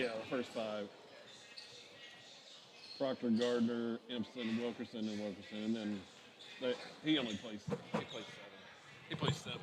Yeah, the first five. Proctor, Gardner, Empson, Wilkerson, and then he only plays. He plays seven. He plays seven.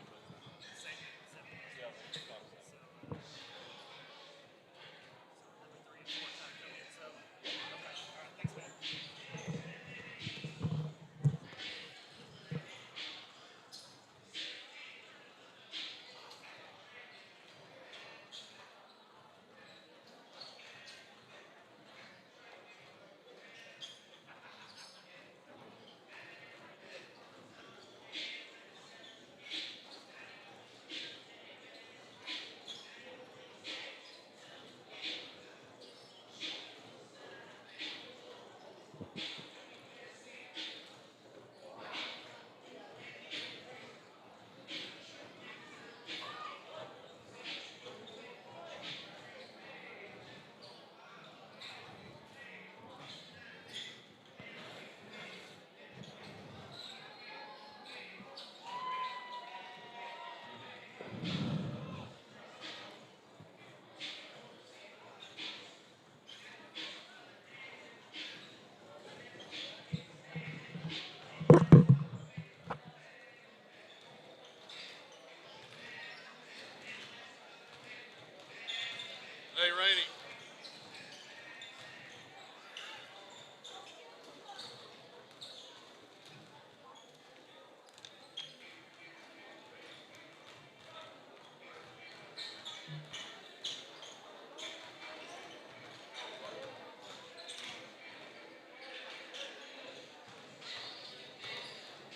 Hey, Rainey.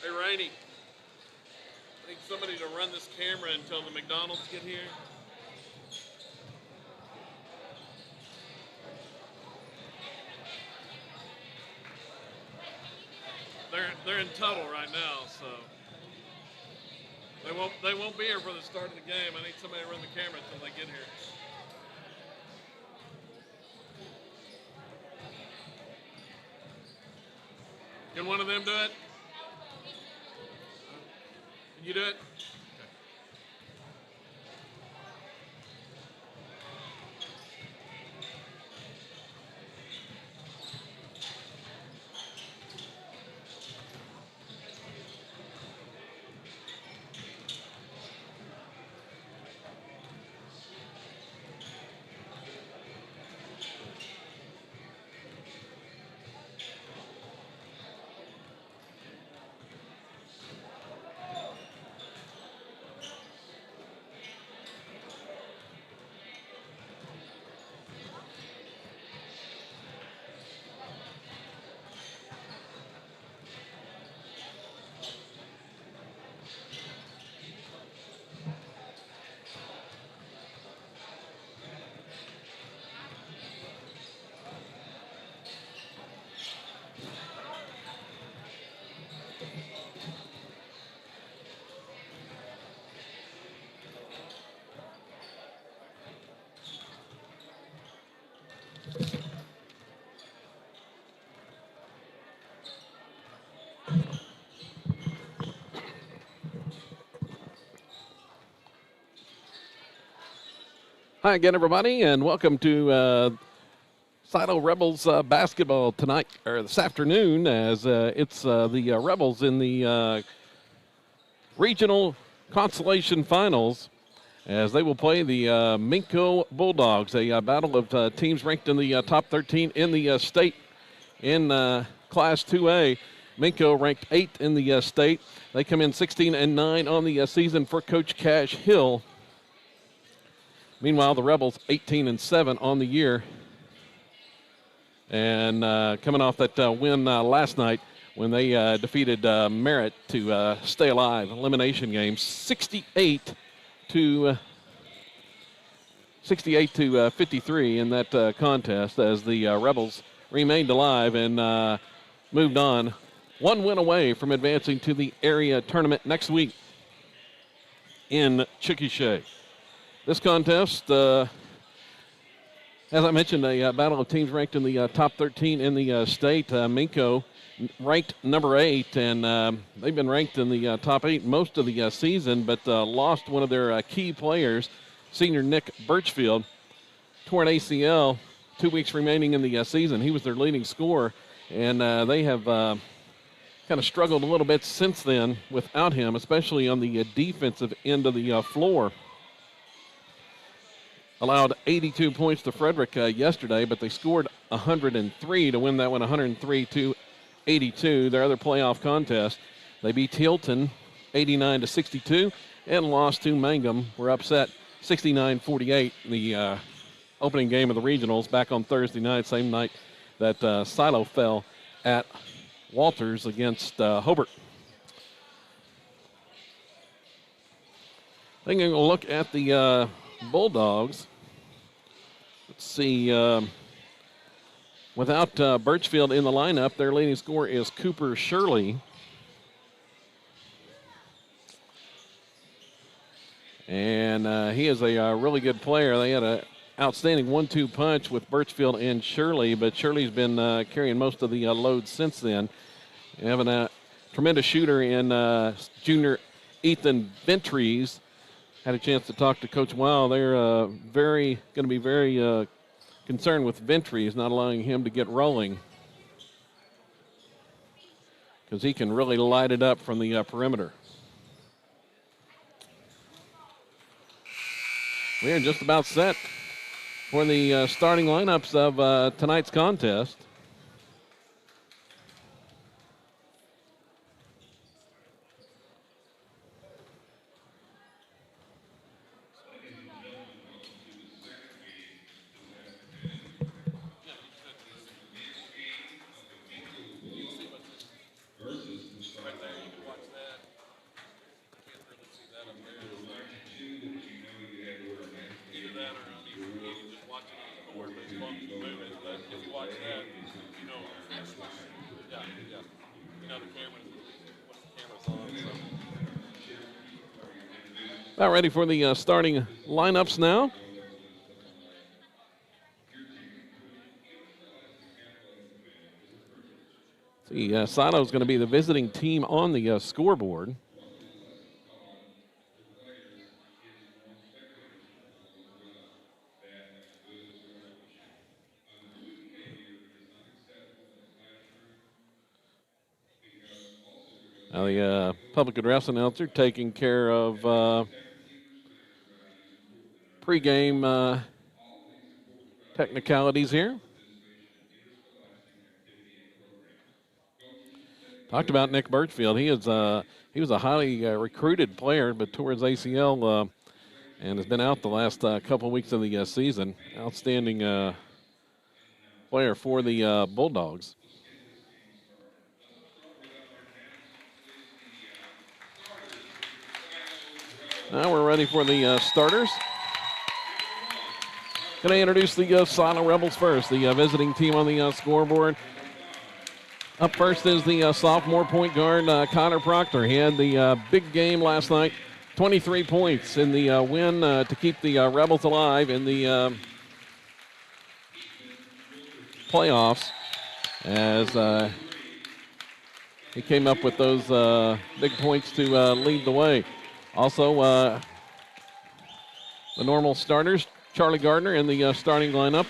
Hey, Rainey. I need somebody to run this camera until the McDonald's get here. They're in tunnel right now, so they won't be here for the start of the game. I need somebody to run the camera until they get here. Can one of them do it? Can you do it? Hi again, everybody, and welcome to Sidle Rebels basketball tonight, or this afternoon, as it's the Rebels in the regional consolation finals, as they will play the Minco Bulldogs, a battle of teams ranked in the top 13 in the state in Class 2A. Minco ranked 8th in the state. They come in 16-9 on the season for Coach Cash Hill. Meanwhile, the Rebels 18-7 on the year, and coming off that win last night when they defeated Merritt to stay alive. Elimination game, 68 to 53 in that contest, as the Rebels remained alive and moved on. One win away from advancing to the area tournament next week in Chickasha. This contest, as I mentioned, a battle of teams ranked in the top 13 in the state. Minco ranked number 8, and they've been ranked in the top 8 most of the season, but lost one of their key players, senior Nick Birchfield, torn ACL, 2 weeks remaining in the season. He was their leading scorer, and they have kind of struggled a little bit since then without him, especially on the defensive end of the floor. Allowed 82 points to Frederick yesterday, but they scored 103 to win that one, 103-82. Their other playoff contest, they beat Hilton 89-62 and lost to Mangum. Were upset 69-48 in the opening game of the regionals back on Thursday night, same night that Silo fell at Walters against Hobart. Taking a look at the Bulldogs. Let's see. Without Birchfield in the lineup, their leading scorer is Cooper Shirley. And he is a really good player. They had an outstanding 1-2 punch with Birchfield and Shirley, but Shirley's been carrying most of the load since then. Having a tremendous shooter in junior Ethan Ventries. Had a chance to talk to Coach Weil. They're going to be very concerned with Ventries, not allowing him to get rolling, because he can really light it up from the perimeter. We are just about set for the starting lineups of tonight's contest. About ready for the starting lineups now. See, Silo is going to be the visiting team on the scoreboard. Now the public address announcer taking care of pregame technicalities here. Talked about Nick Birchfield. He was a highly recruited player, but tore his ACL and has been out the last couple weeks of the season. Outstanding player for the Bulldogs. Now we're ready for the starters. Going to introduce the Silo Rebels first, the visiting team on the scoreboard. Up first is the sophomore point guard, Connor Proctor. He had the big game last night, 23 points in the win to keep the Rebels alive in the playoffs, as he came up with those big points to lead the way. Also, the normal starters, Charlie Gardner in the starting lineup,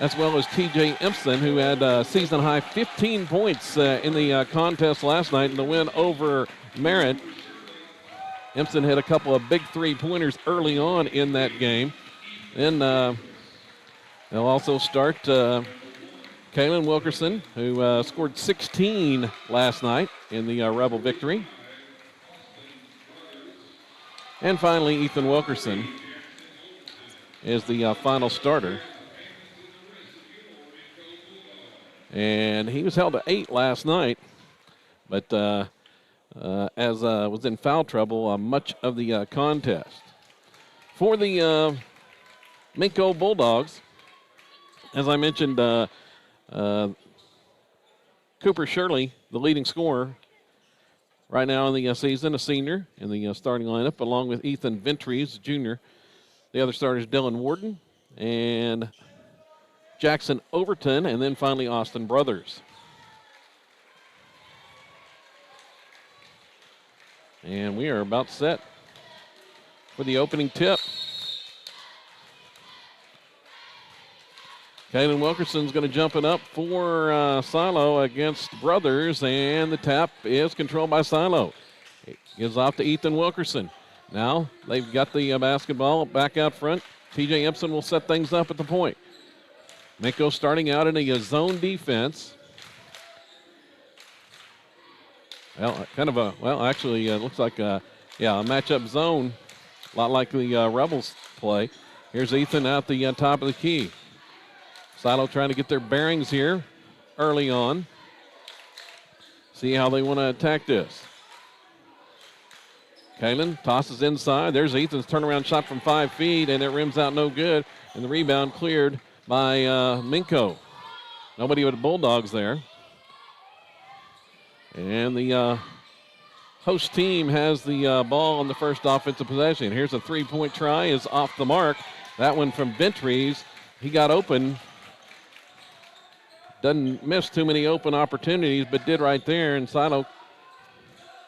as well as T.J. Empson, who had season-high 15 points in the contest last night in the win over Merritt. Empson hit a couple of big three-pointers early on in that game. Then they'll also start Kaylin Wilkerson, who scored 16 last night in the Rebel victory. And finally, Ethan Wilkerson is the final starter. And he was held to 8 last night, but as was in foul trouble much of the contest. For the Minco Bulldogs, as I mentioned, Cooper Shirley, the leading scorer right now in the season, a senior in the starting lineup, along with Ethan Ventries, junior. The other starters, Dylan Warden and Jackson Overton, and then finally Austin Brothers. And we are about set for the opening tip. Kaylin Wilkerson's going to jump it up for Silo against Brothers, and the tap is controlled by Silo. It gives off to Ethan Wilkerson. Now they've got the basketball back out front. TJ Empson will set things up at the point. Minco starting out in a zone defense. Well, actually, looks like a matchup zone, a lot like the Rebels play. Here's Ethan at the top of the key. Silo trying to get their bearings here early on. See how they want to attack this. Kaylin tosses inside. There's Ethan's turnaround shot from 5 feet, and it rims out no good. And the rebound cleared by Minco. Nobody but Bulldogs there. And the host team has the ball on the first offensive possession. Here's a three-point try, is off the mark. That one from Ventries. He got open. Doesn't miss too many open opportunities, but did right there. And Silo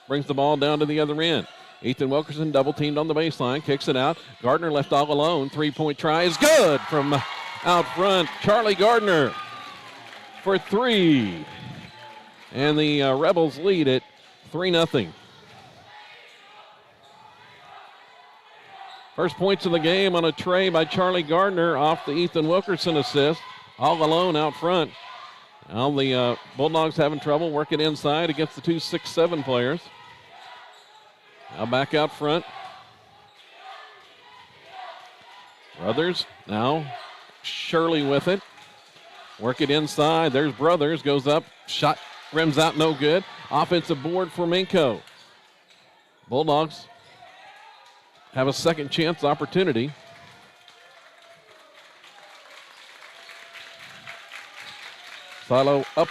brings the ball down to the other end. Ethan Wilkerson double-teamed on the baseline, kicks it out. Gardner left all alone. Three-point try is good from out front. Charlie Gardner for 3. And the Rebels lead it 3-0. First points of the game on a tray by Charlie Gardner off the Ethan Wilkerson assist. All alone out front. Now the Bulldogs having trouble working inside against the 2 6'7" players. Now back out front. Brothers now Shirley with it. Work it inside. There's Brothers. Goes up. Shot rims out no good. Offensive board for Minco. Bulldogs have a second chance opportunity. Silo up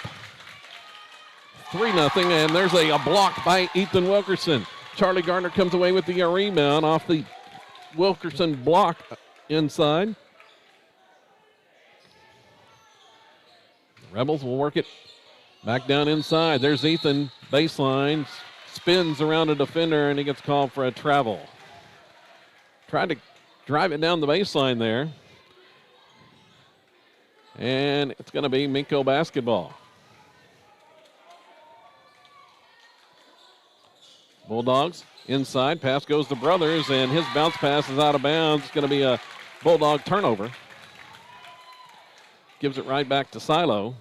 3-0, and there's a block by Ethan Wilkerson. Charlie Gardner comes away with the rebound off the Wilkerson block inside. The Rebels will work it back down inside. There's Ethan, baseline, spins around a defender, and he gets called for a travel. Tried to drive it down the baseline there. And it's going to be Minco basketball. Bulldogs inside. Pass goes to Brothers, and his bounce pass is out of bounds. It's going to be a Bulldog turnover. Gives it right back to Silo.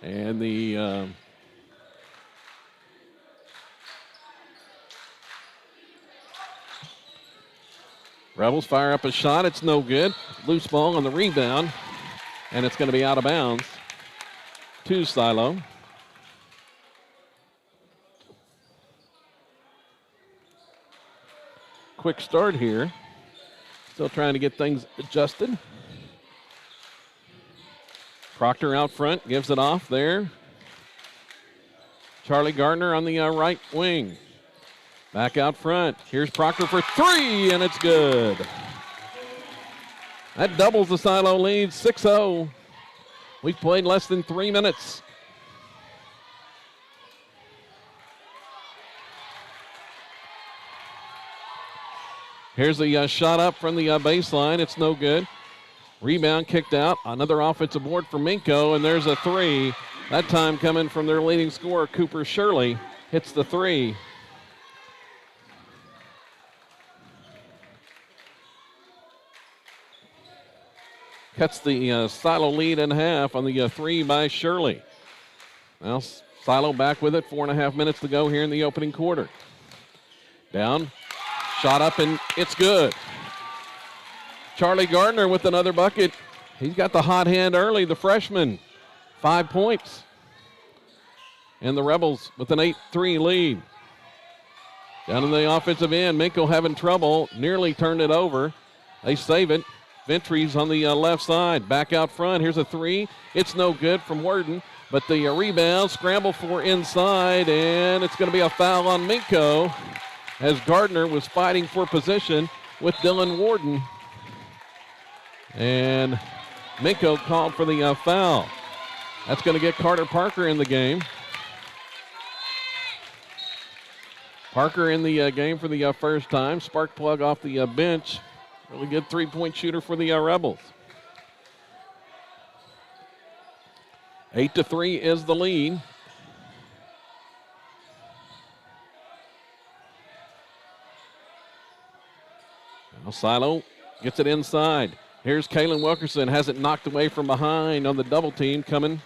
And the Rebels fire up a shot. It's no good. Loose ball on the rebound, and it's going to be out of bounds to Silo. Quick start here. Still trying to get things adjusted. Proctor out front, gives it off there. Charlie Gardner on the right wing. Back out front. Here's Proctor for 3, and it's good. That doubles the Silo lead, 6-0. We've played less than 3 minutes. Here's the shot up from the baseline. It's no good. Rebound kicked out. Another offensive board for Minco, and there's a 3. That time coming from their leading scorer, Cooper Shirley. Hits the 3. Cuts the Silo lead in half on the 3 by Shirley. Now Silo back with it. 4.5 minutes to go here in the opening quarter. Down. Shot up, and it's good. Charlie Gardner with another bucket. He's got the hot hand early, the freshman. 5 points. And the Rebels with an 8-3 lead. Down in the offensive end, Minco having trouble. Nearly turned it over. They save it. Ventries on the left side. Back out front. Here's a 3. It's no good from Worden. But the rebound, scramble for inside, and it's going to be a foul on Minco, as Gardner was fighting for position with Dylan Worden. And Minco called for the foul. That's going to get Carter Parker in the game. Parker in the game for the first time. Spark plug off the bench. Really good three-point shooter for the Rebels. 8-3 is the lead. Now Silo gets it inside. Here's Kaylin Wilkerson, has it knocked away from behind on the double team coming.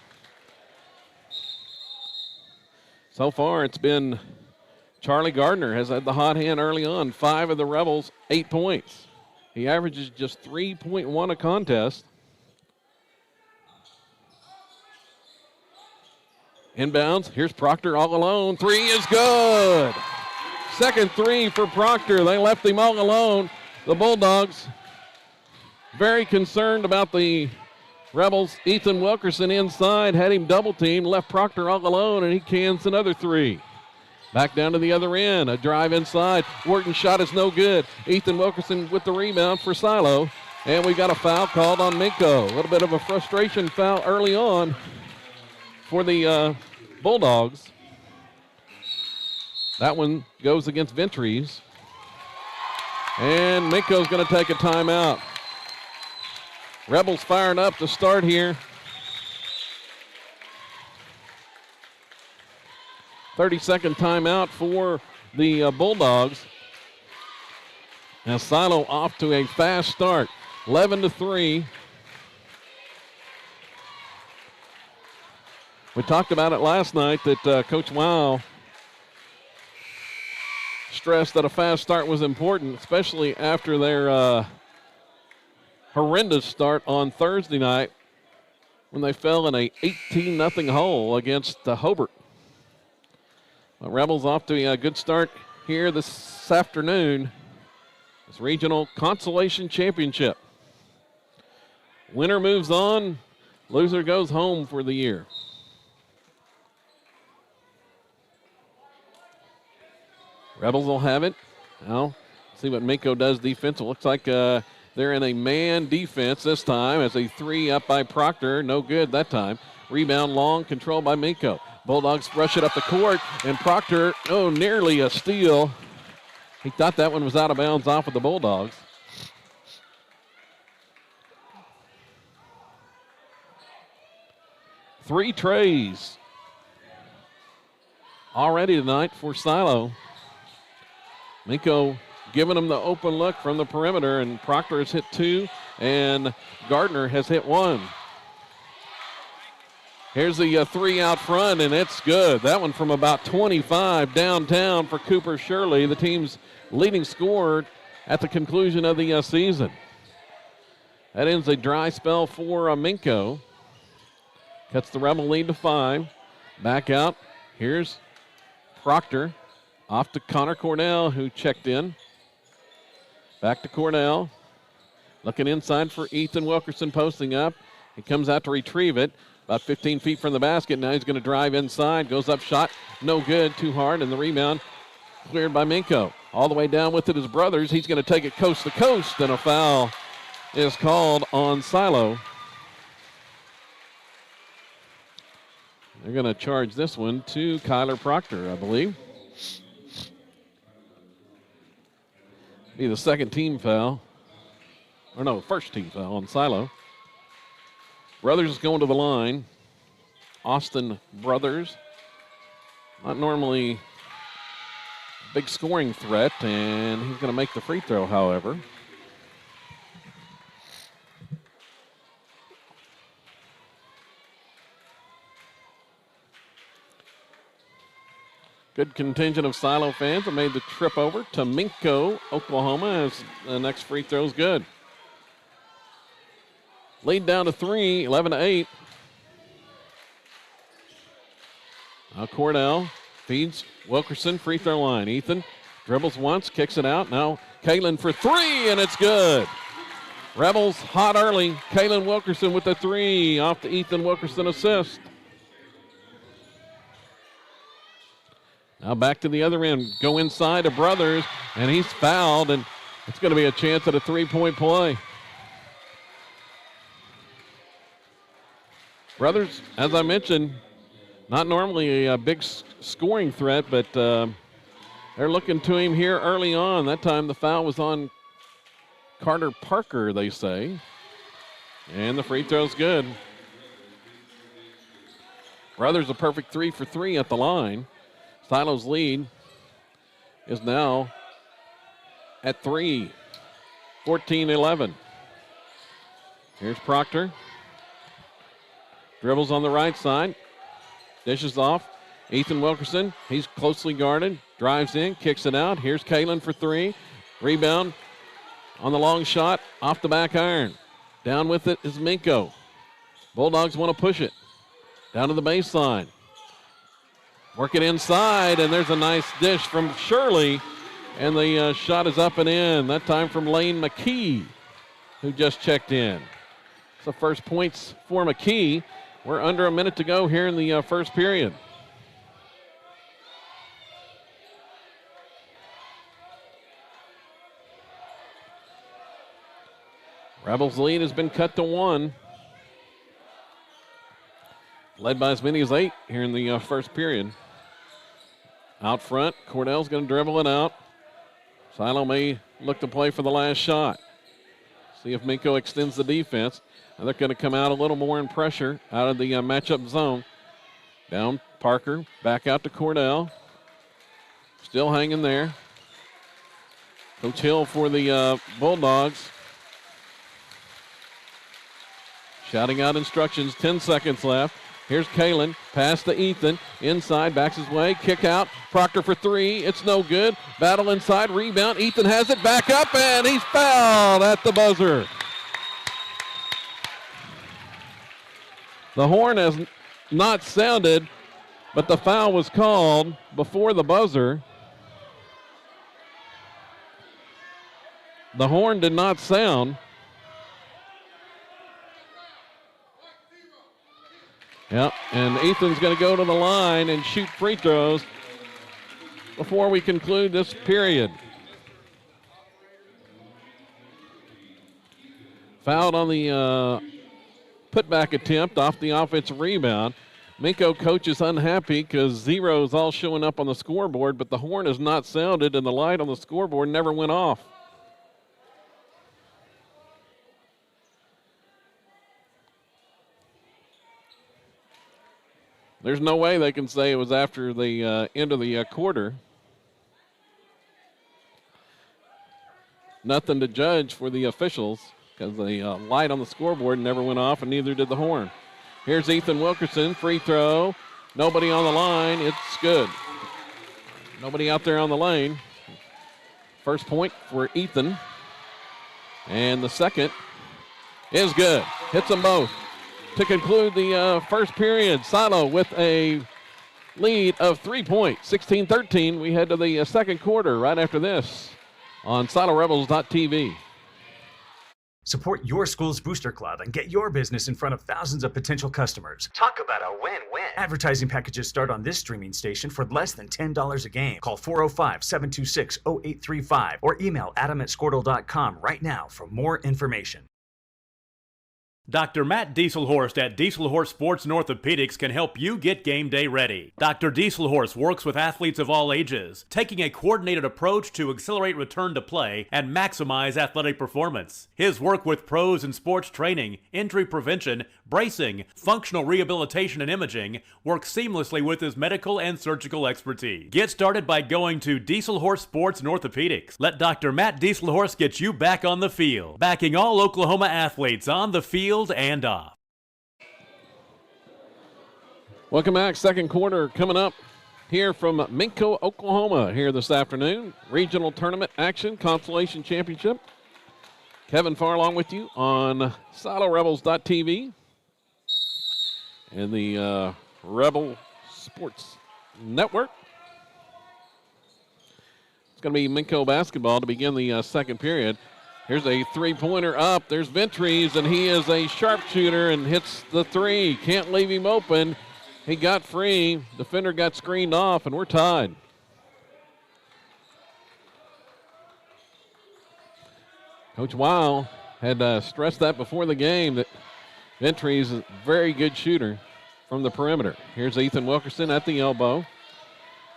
So far it's been Charlie Gardner has had the hot hand early on. 5 of the Rebels, 8 points. He averages just 3.1 a contest. Inbounds, here's Proctor all alone. 3 is good. Second 3 for Proctor. They left him all alone. The Bulldogs very concerned about the Rebels. Ethan Wilkerson inside, had him double teamed, left Proctor all alone, and he cans another 3. Back down to the other end, a drive inside. Wharton's shot is no good. Ethan Wilkerson with the rebound for Silo. And we got a foul called on Minco. A little bit of a frustration foul early on for the Bulldogs. That one goes against Ventries. And Minco's going to take a timeout. Rebels firing up to start here. 30-second timeout for the Bulldogs. Now Silo off to a fast start, 11-3. We talked about it last night that Coach Wow stressed that a fast start was important, especially after their horrendous start on Thursday night when they fell in a 18-0 hole against Hobart. Rebels off to a good start here this afternoon. This regional consolation championship. Winner moves on, loser goes home for the year. Rebels will have it. Now, see what Minco does defensive. Looks like they're in a man defense this time as a 3 up by Proctor. No good that time. Rebound long, controlled by Minco. Bulldogs rush it up the court, and Proctor, nearly a steal. He thought that one was out of bounds off of the Bulldogs. Three trays already tonight for Silo. Minco giving them the open look from the perimeter, and Proctor has hit 2, and Gardner has hit 1. Here's the 3 out front, and it's good. That one from about 25 downtown for Cooper Shirley, the team's leading scorer at the conclusion of the season. That ends a dry spell for Minco. Cuts the Rebel lead to 5. Back out. Here's Proctor. Off to Connor Cornell, who checked in. Back to Cornell. Looking inside for Ethan Wilkerson, posting up. He comes out to retrieve it. About 15 feet from the basket. Now he's going to drive inside. Goes up, shot. No good. Too hard. And the rebound cleared by Minco. All the way down with it is Brothers. He's going to take it coast to coast. And a foul is called on Silo. They're going to charge this one to Kyler Proctor, I believe. Be the second team foul. Or no, first team foul on Silo. Brothers is going to the line. Austin Brothers. Not normally a big scoring threat, and he's going to make the free throw, however. Good contingent of Silo fans have made the trip over to Minco, Oklahoma, as the next free throw is good. Lead down to 3, 11-8. Now Cornell feeds Wilkerson, free throw line. Ethan dribbles once, kicks it out. Now Kaylin for 3, and it's good. Rebels hot early. Kaylin Wilkerson with the 3 off the Ethan Wilkerson assist. Now back to the other end. Go inside to Brothers, and he's fouled, and it's going to be a chance at a three-point play. Brothers, as I mentioned, not normally a big scoring threat, but they're looking to him here early on. That time the foul was on Carter Parker, they say. And the free throw's good. Brothers a perfect 3 for 3 at the line. Silo's lead is now at 3, 14-11. Here's Proctor. Dribbles on the right side. Dishes off. Ethan Wilkerson, he's closely guarded. Drives in, kicks it out. Here's Kalen for 3. Rebound on the long shot, off the back iron. Down with it is Minco. Bulldogs want to push it. Down to the baseline. Work it inside, and there's a nice dish from Shirley. And the shot is up and in. That time from Lane McKee, who just checked in. So first points for McKee. We're under a minute to go here in the first period. Rebels' lead has been cut to 1. Led by as many as 8 here in the first period. Out front, Cordell's going to dribble it out. Silo may look to play for the last shot. See if Minco extends the defense. And they're going to come out a little more in pressure out of the matchup zone. Down Parker, back out to Cordell. Still hanging there. Coach Hill for the Bulldogs. Shouting out instructions, 10 seconds left. Here's Kalen, pass to Ethan, inside, backs his way, kick out, Proctor for 3, it's no good. Battle inside, rebound, Ethan has it, back up, and he's fouled at the buzzer. The horn has not sounded, but the foul was called before the buzzer. The horn did not sound. Yep, and Ethan's going to go to the line and shoot free throws before we conclude this period. Fouled on the putback attempt off the offensive rebound. Minco coach is unhappy because zeros all showing up on the scoreboard, but the horn has not sounded and the light on the scoreboard never went off. There's no way they can say it was after the end of the quarter. Nothing to judge for the officials because the light on the scoreboard never went off and neither did the horn. Here's Ethan Wilkerson, free throw. Nobody on the line, it's good. Nobody out there on the lane. First point for Ethan. And the second is good. Hits them both. To conclude the first period, Silo with a lead of 3 points, 16-13. We head to the second quarter right after this on SiloRebels.tv. Support your school's booster club and get your business in front of thousands of potential customers. Talk about a win-win. Advertising packages start on this streaming station for less than $10 a game. Call 405-726-0835 or email adam@squirtle.com right now for more information. Dr. Matt Dieselhorst at Dieselhorst Sports and Orthopedics can help you get game day ready. Dr. Dieselhorst works with athletes of all ages, taking a coordinated approach to accelerate return to play and maximize athletic performance. His work with pros in sports training, injury prevention, bracing, functional rehabilitation, and imaging works seamlessly with his medical and surgical expertise. Get started by going to Dieselhorst Sports and Orthopedics. Let Dr. Matt Dieselhorst get you back on the field, backing all Oklahoma athletes on the field and off. Welcome back. Second quarter coming up here from Minco, Oklahoma here this afternoon. Regional tournament action, Consolation Championship. Kevin Farlong with you on SiloRebels.tv and the Rebel Sports Network. It's going to be Minco basketball to begin the second period. Here's a three-pointer up. There's Ventries, and he is a sharpshooter and hits the three. Can't leave him open. He got free. Defender got screened off, and we're tied. Coach Weil had stressed that before the game that Ventries is a very good shooter from the perimeter. Here's Ethan Wilkerson at the elbow.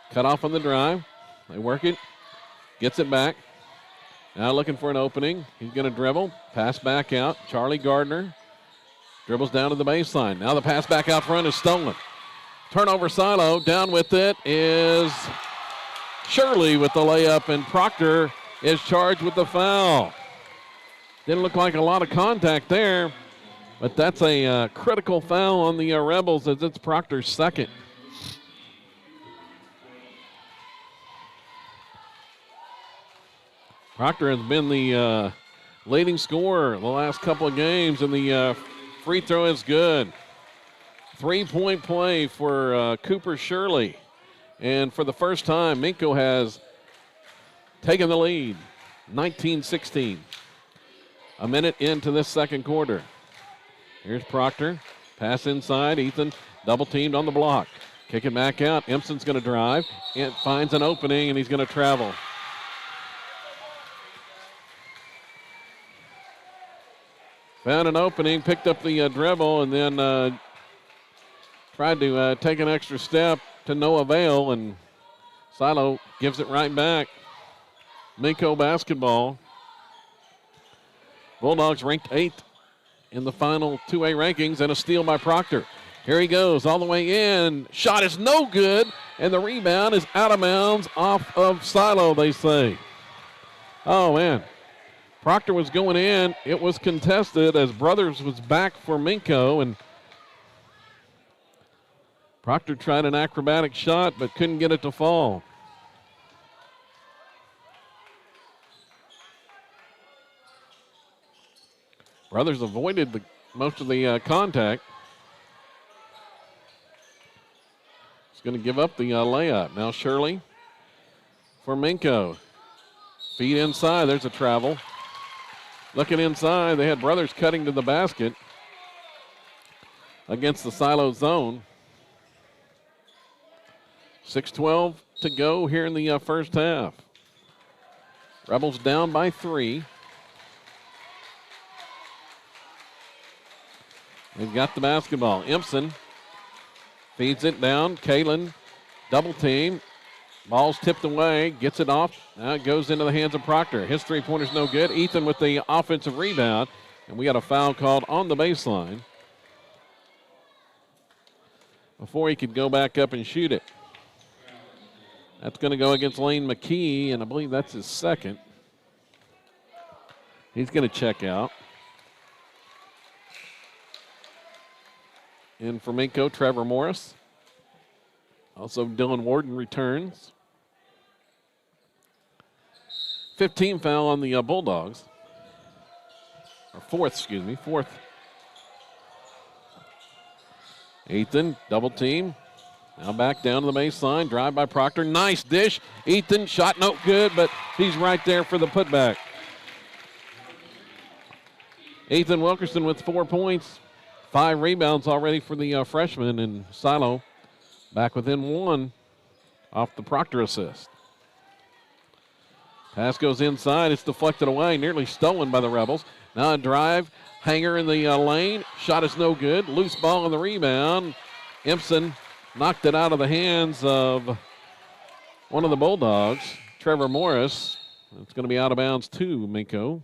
Cut off on the drive. They work it. Gets it back. Now looking for an opening. He's going to dribble. Pass back out. Charlie Gardner dribbles down to the baseline. Now the pass back out front is stolen. Turnover Silo. Down with it is Shirley with the layup, and Proctor is charged with the foul. Didn't look like a lot of contact there, but that's a critical foul on the Rebels as it's Proctor's second. Proctor has been the leading scorer the last couple of games, and the free throw is good. 3-point play for Cooper Shirley. And for the first time, Minco has taken the lead, 19-16. A minute into this second quarter. Here's Proctor. Pass inside. Ethan double teamed on the block. Kick it back out. Empson's going to drive. It finds an opening, and he's going to travel. Found an opening, picked up the dribble, and then tried to take an extra step to no avail, and Silo gives it right back. Minco basketball. Bulldogs ranked 8th in the final 2A rankings, and a steal by Proctor. Here he goes all the way in. Shot is no good, and the rebound is out of bounds off of Silo, they say. Oh, man. Proctor was going in. It was contested as Brothers was back for Minco, and Proctor tried an acrobatic shot but couldn't get it to fall. Brothers avoided most of the contact. He's going to give up the layup. Now Shirley for Minco. Feet inside. There's a travel. Looking inside, they had Brothers cutting to the basket against the Silo zone. 6:12 to go here in the first half. Rebels down by 3. They've got the basketball. Empson feeds it down. Kalen double team. Ball's tipped away, gets it off. Now it goes into the hands of Proctor. His three-pointer's no good. Ethan with the offensive rebound, and we got a foul called on the baseline before he could go back up and shoot it. That's going to go against Lane McKee, and I believe that's his second. He's going to check out. And for Minco, Trevor Morris. Also, Dylan Warden returns. 15 foul on the Bulldogs. Or fourth. Ethan, double team. Now back down to the baseline. Drive by Proctor. Nice dish. Ethan, shot no good, but he's right there for the putback. Ethan Wilkerson with 4 points. 5 rebounds already for the freshman, and Silo back within 1 off the Proctor assist. Pass goes inside. It's deflected away, nearly stolen by the Rebels. Now a drive, hanger in the lane. Shot is no good. Loose ball on the rebound. Empson knocked it out of the hands of one of the Bulldogs, Trevor Morris. It's going to be out of bounds to Minco.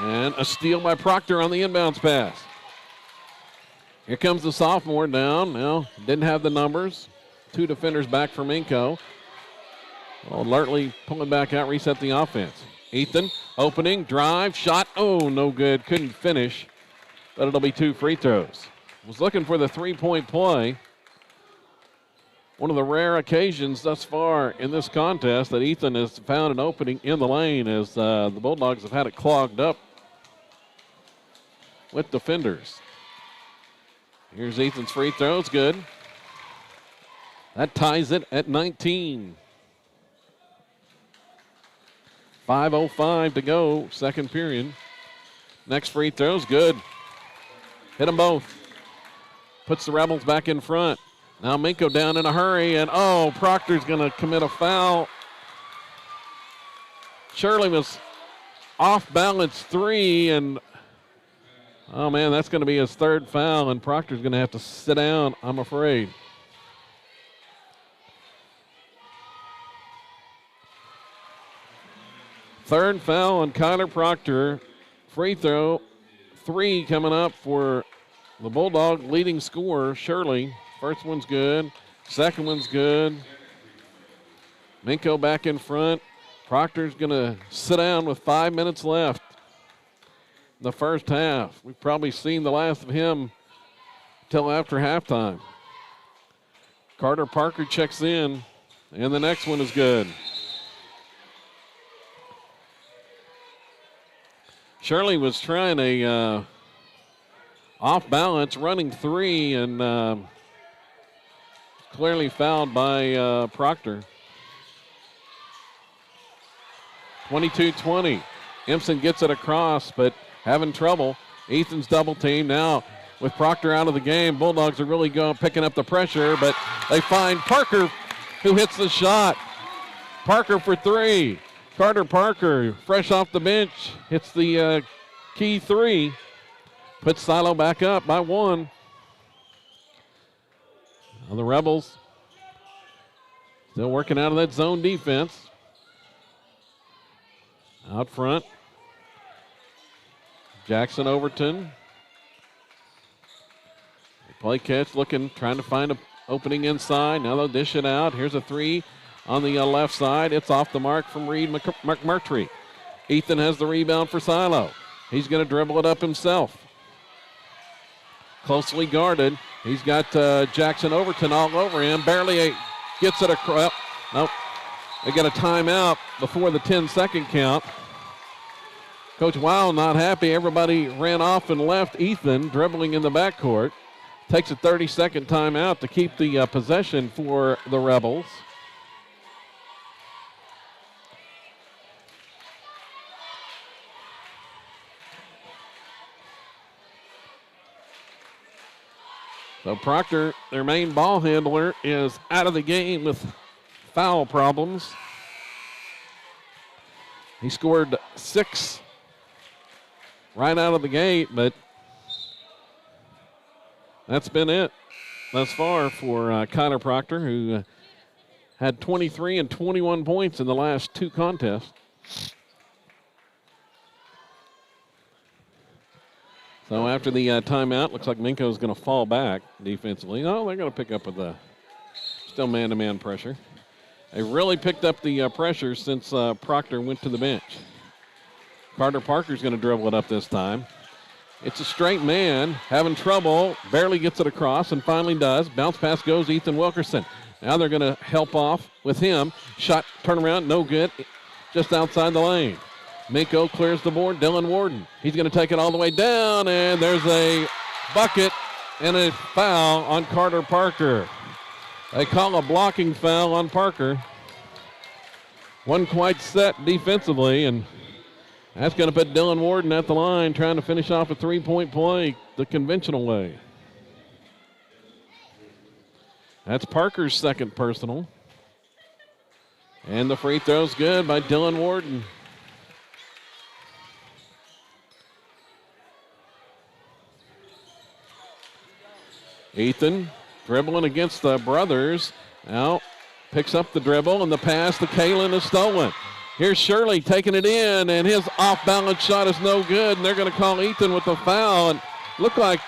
And a steal by Proctor on the inbounds pass. Here comes the sophomore down. Now, didn't have the numbers. 2 defenders back for Minco. Well, Lertley pulling back out, reset the offense. Ethan, opening, drive, shot. Oh, no good. Couldn't finish, but it'll be 2 free throws. Was looking for the 3-point play. One of the rare occasions thus far in this contest that Ethan has found an opening in the lane as the Bulldogs have had it clogged up with defenders. Here's Ethan's free throw. It's good. That ties it at 19. 5:05 to go, second period. Next free throw's good. Hit them both. Puts the Rebels back in front. Now Minco down in a hurry, and Proctor's going to commit a foul. Shirley was off balance 3, and oh man, that's going to be his 3rd foul, and Proctor's going to have to sit down, I'm afraid. Third foul on Kyler Proctor. Free throw, 3 coming up for the Bulldog leading scorer, Shirley. First one's good. Second one's good. Minco back in front. Proctor's going to sit down with 5 minutes left in the first half. We've probably seen the last of him till after halftime. Carter Parker checks in, and the next one is good. Shirley was trying a off-balance running 3 and clearly fouled by Proctor. 22-20. Empson gets it across, but having trouble. Ethan's double team now with Proctor out of the game. Bulldogs are really picking up the pressure, but they find Parker, who hits the shot. Parker for 3. Carter Parker, fresh off the bench, hits the key 3. Puts Silo back up by 1. Now the Rebels still working out of that zone defense. Out front, Jackson Overton. Play catch, trying to find an opening inside. Now they'll dish it out. Here's a 3 on the left side. It's off the mark from Reed McMurtry. Ethan has the rebound for Silo. He's going to dribble it up himself. Closely guarded. He's got Jackson Overton all over him. Barely gets it across. Nope. They got a timeout before the 10-second count. Coach Weil not happy. Everybody ran off and left Ethan dribbling in the backcourt. Takes a 30-second timeout to keep the possession for the Rebels. So Proctor, their main ball handler, is out of the game with foul problems. He scored 6 right out of the gate, but that's been it thus far for Kyler Proctor, who had 23 and 21 points in the last 2 contests. So after the timeout, looks like Minco is going to fall back defensively. No, they're going to pick up with the still man-to-man pressure. They really picked up the pressure since Proctor went to the bench. Carter Parker's going to dribble it up this time. It's a straight man, having trouble, barely gets it across, and finally does. Bounce pass goes Ethan Wilkerson. Now they're going to help off with him. Shot, turnaround, no good, just outside the lane. Minco clears the board, Dylan Warden. He's going to take it all the way down, and there's a bucket and a foul on Carter Parker. They call a blocking foul on Parker. Wasn't quite set defensively, and that's going to put Dylan Warden at the line trying to finish off a 3-point play the conventional way. That's Parker's second personal. And the free throw's good by Dylan Warden. Ethan dribbling against the brothers. Now picks up the dribble, and the pass to Kalen is stolen. Here's Shirley taking it in, and his off-balance shot is no good, and they're going to call Ethan with the foul. And looked like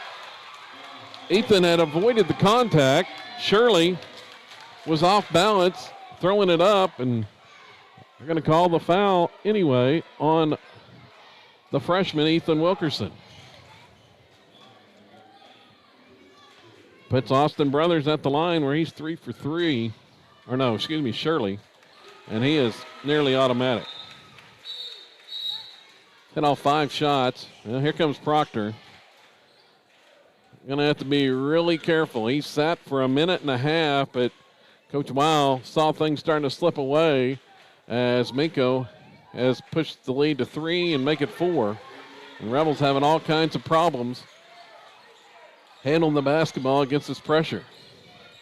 Ethan had avoided the contact. Shirley was off balance, throwing it up, and they're going to call the foul anyway on the freshman, Ethan Wilkerson. Puts Austin Brothers at the line where he's 3 for 3. Or no, excuse me, Shirley. And he is nearly automatic. Hit all 5 shots. Well, here comes Proctor. Going to have to be really careful. He sat for a minute and a half, but Coach Weil saw things starting to slip away as Minco has pushed the lead to 3 and make it 4. And Rebels having all kinds of problems handling the basketball against this pressure.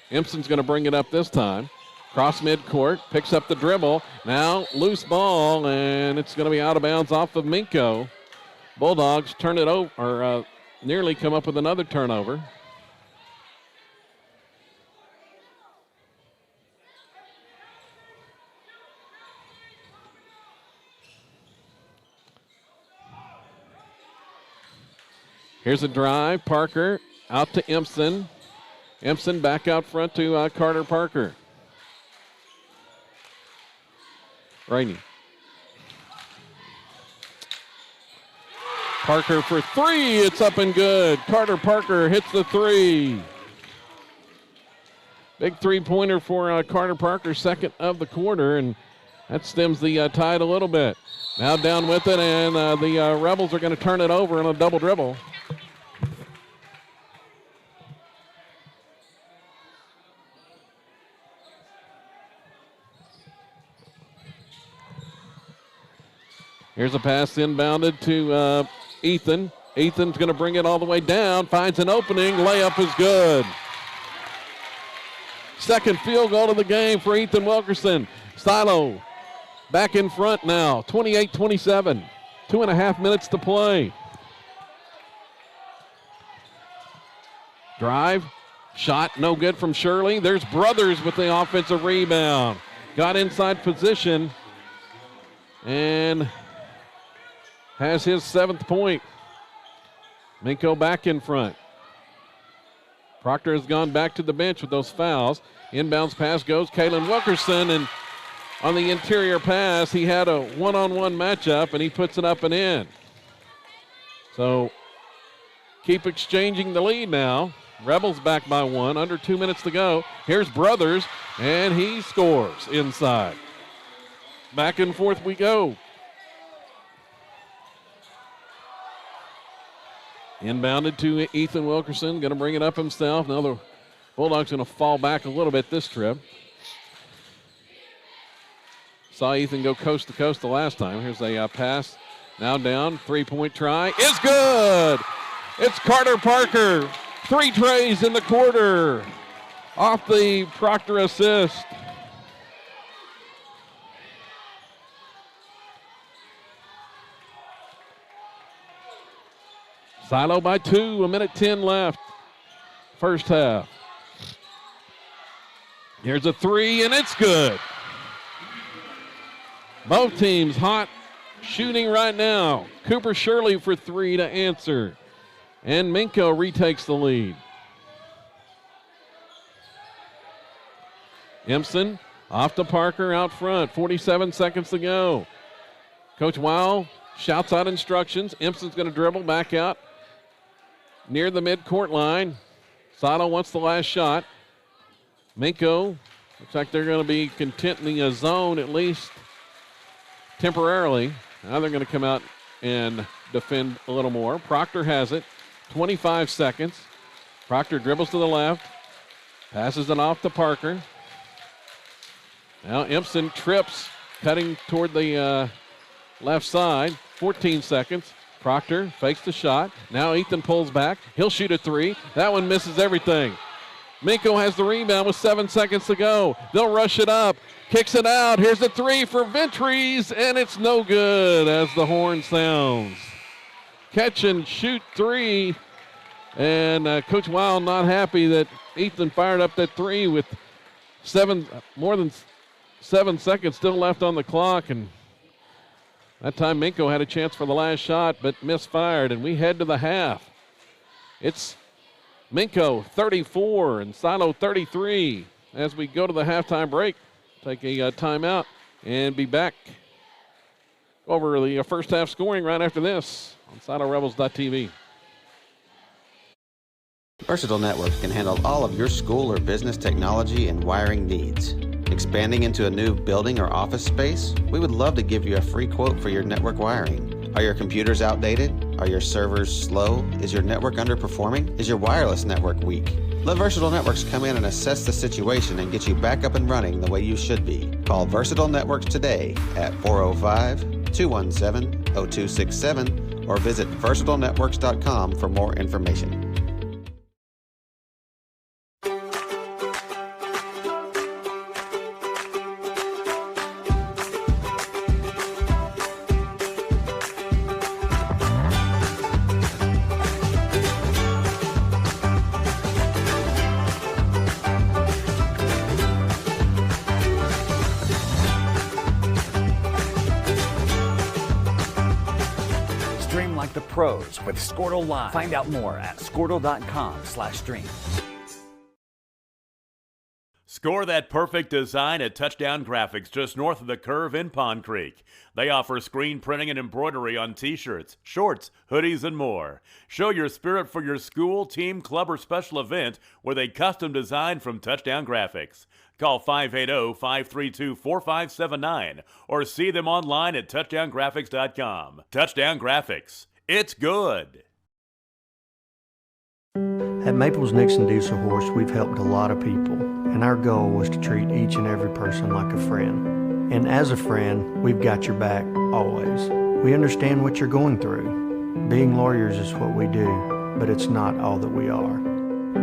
Empson's going to bring it up this time. Cross midcourt, picks up the dribble. Now loose ball, and it's going to be out of bounds off of Minco. Bulldogs turn it over, or nearly come up with another turnover. Here's a drive. Parker out to Empson. Empson back out front to Carter Parker. Rainey. Parker for three. It's up and good. Carter Parker hits the three. Big three-pointer for Carter Parker, second of the quarter, and that stems the tide a little bit. Now down with it, and the Rebels are going to turn it over on a double dribble. Here's a pass inbounded to Ethan. Ethan's going to bring it all the way down, finds an opening, layup is good. Second field goal of the game for Ethan Wilkerson. Silo back in front now, 28-27. 2.5 minutes to play. Drive, shot, no good from Shirley. There's Brothers with the offensive rebound. Got inside position and has his 7th point. Minco back in front. Proctor has gone back to the bench with those fouls. Inbounds pass goes Kalen Wilkerson, and on the interior pass, he had a one-on-one matchup, and he puts it up and in. So keep exchanging the lead now. Rebels back by 1, under 2 minutes to go. Here's Brothers, and he scores inside. Back and forth we go. Inbounded to Ethan Wilkerson, going to bring it up himself. Now the Bulldogs going to fall back a little bit this trip. Saw Ethan go coast to coast the last time. Here's a pass. Now down, three-point try. It's good! It's Carter Parker. 3 trays in the quarter off the Proctor assist. Silo by 2, 1:10 left. First half. Here's a 3, and it's good. Both teams hot shooting right now. Cooper Shirley for 3 to answer. And Minco retakes the lead. Empson off to Parker out front. 47 seconds to go. Coach Weil shouts out instructions. Empson's going to dribble back out near the midcourt line. Sato wants the last shot. Minco, looks like they're going to be content in the zone at least temporarily. Now they're going to come out and defend a little more. Proctor has it. 25 seconds. Proctor dribbles to the left. Passes it off to Parker. Now Empson trips, cutting toward the left side. 14 seconds. Proctor fakes the shot. Now Ethan pulls back. He'll shoot a 3. That one misses everything. Minco has the rebound with 7 seconds to go. They'll rush it up. Kicks it out. Here's a 3 for Ventries, and it's no good as the horn sounds. Catch and shoot 3. And Coach Weil not happy that Ethan fired up that 3 with more than 7 seconds still left on the clock. And that time Minco had a chance for the last shot, but misfired, and we head to the half. It's Minco 34 and Silo 33 as we go to the halftime break. Take a timeout and be back over the first half scoring right after this on SiloRebels.tv. Versatile Networks can handle all of your school or business technology and wiring needs. Expanding into a new building or office space? We would love to give you a free quote for your network wiring. Are your computers outdated? Are your servers slow? Is your network underperforming? Is your wireless network weak? Let Versatile Networks come in and assess the situation and get you back up and running the way you should be. Call Versatile Networks today at 405-217-0267 or visit versatilenetworks.com for more information. like the pros with Squirtle Live. Find out more at squirtle.com/stream. Score that perfect design at Touchdown Graphics just north of the curve in Pond Creek. They offer screen printing and embroidery on t-shirts, shorts, hoodies, and more. Show your spirit for your school, team, club, or special event with a custom design from Touchdown Graphics. Call 580-532-4579 or see them online at touchdowngraphics.com. Touchdown Graphics. It's good. At Maples Nixon Diesel Horse, we've helped a lot of people, and our goal was to treat each and every person like a friend. And as a friend, we've got your back, always. We understand what you're going through. Being lawyers is what we do, but it's not all that we are.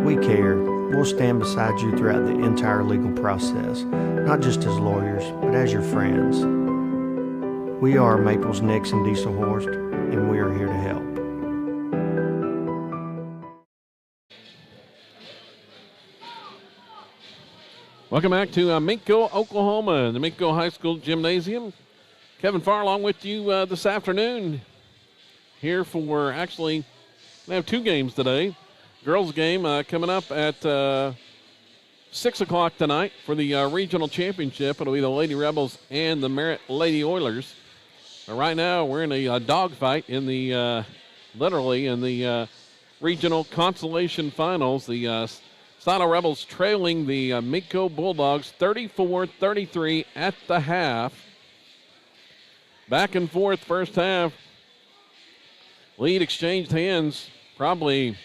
We care. We'll stand beside you throughout the entire legal process, not just as lawyers, but as your friends. We are Maples Nixon Diesel Horse, and we are here to help. Welcome back to Minco, Oklahoma, the Minco High School Gymnasium. Kevin Farr along with you this afternoon here for actually, we have two games today. Girls game coming up at 6 o'clock tonight for the regional championship. It'll be the Lady Rebels and the Merritt Lady Oilers. Right now we're in a dogfight in the, literally in the regional consolation finals. The Sidle Rebels trailing the Minco Bulldogs 34-33 at the half. Back and forth first half. Lead exchanged hands probably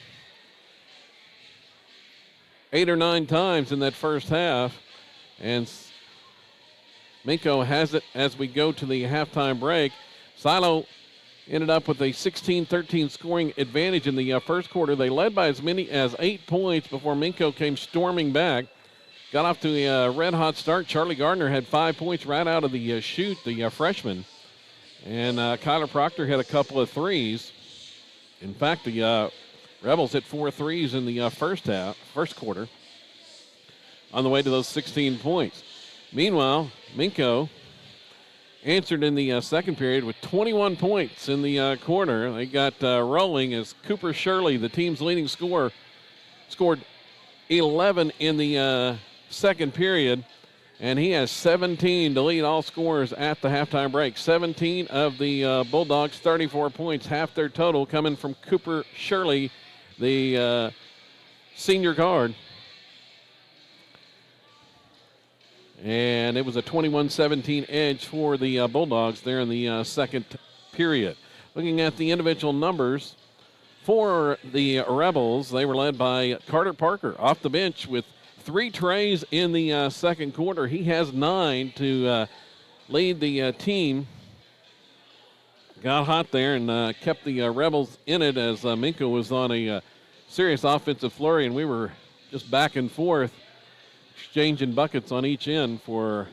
8 or 9 times in that first half. And Minco has it as we go to the halftime break. Silo ended up with a 16-13 scoring advantage in the first quarter. They led by as many as 8 points before Minco came storming back. Got off to a red-hot start. Charlie Gardner had 5 points right out of the chute, the freshman. And Kyler Proctor had a couple of threes. In fact, the Rebels hit 4 threes in the first quarter on the way to those 16 points. Meanwhile, Minco answered in the second period with 21 points in the quarter. They got rolling as Cooper Shirley, the team's leading scorer, scored 11 in the second period, and he has 17 to lead all scorers at the halftime break. 17 of the Bulldogs' 34 points, half their total, coming from Cooper Shirley, the senior guard. And it was a 21-17 edge for the Bulldogs there in the second period. Looking at the individual numbers for the Rebels, they were led by Carter Parker off the bench with 3 trays in the second quarter. He has 9 to lead the team. Got hot there and kept the Rebels in it as Minco was on a serious offensive flurry, and we were just back and forth, exchanging buckets on each end for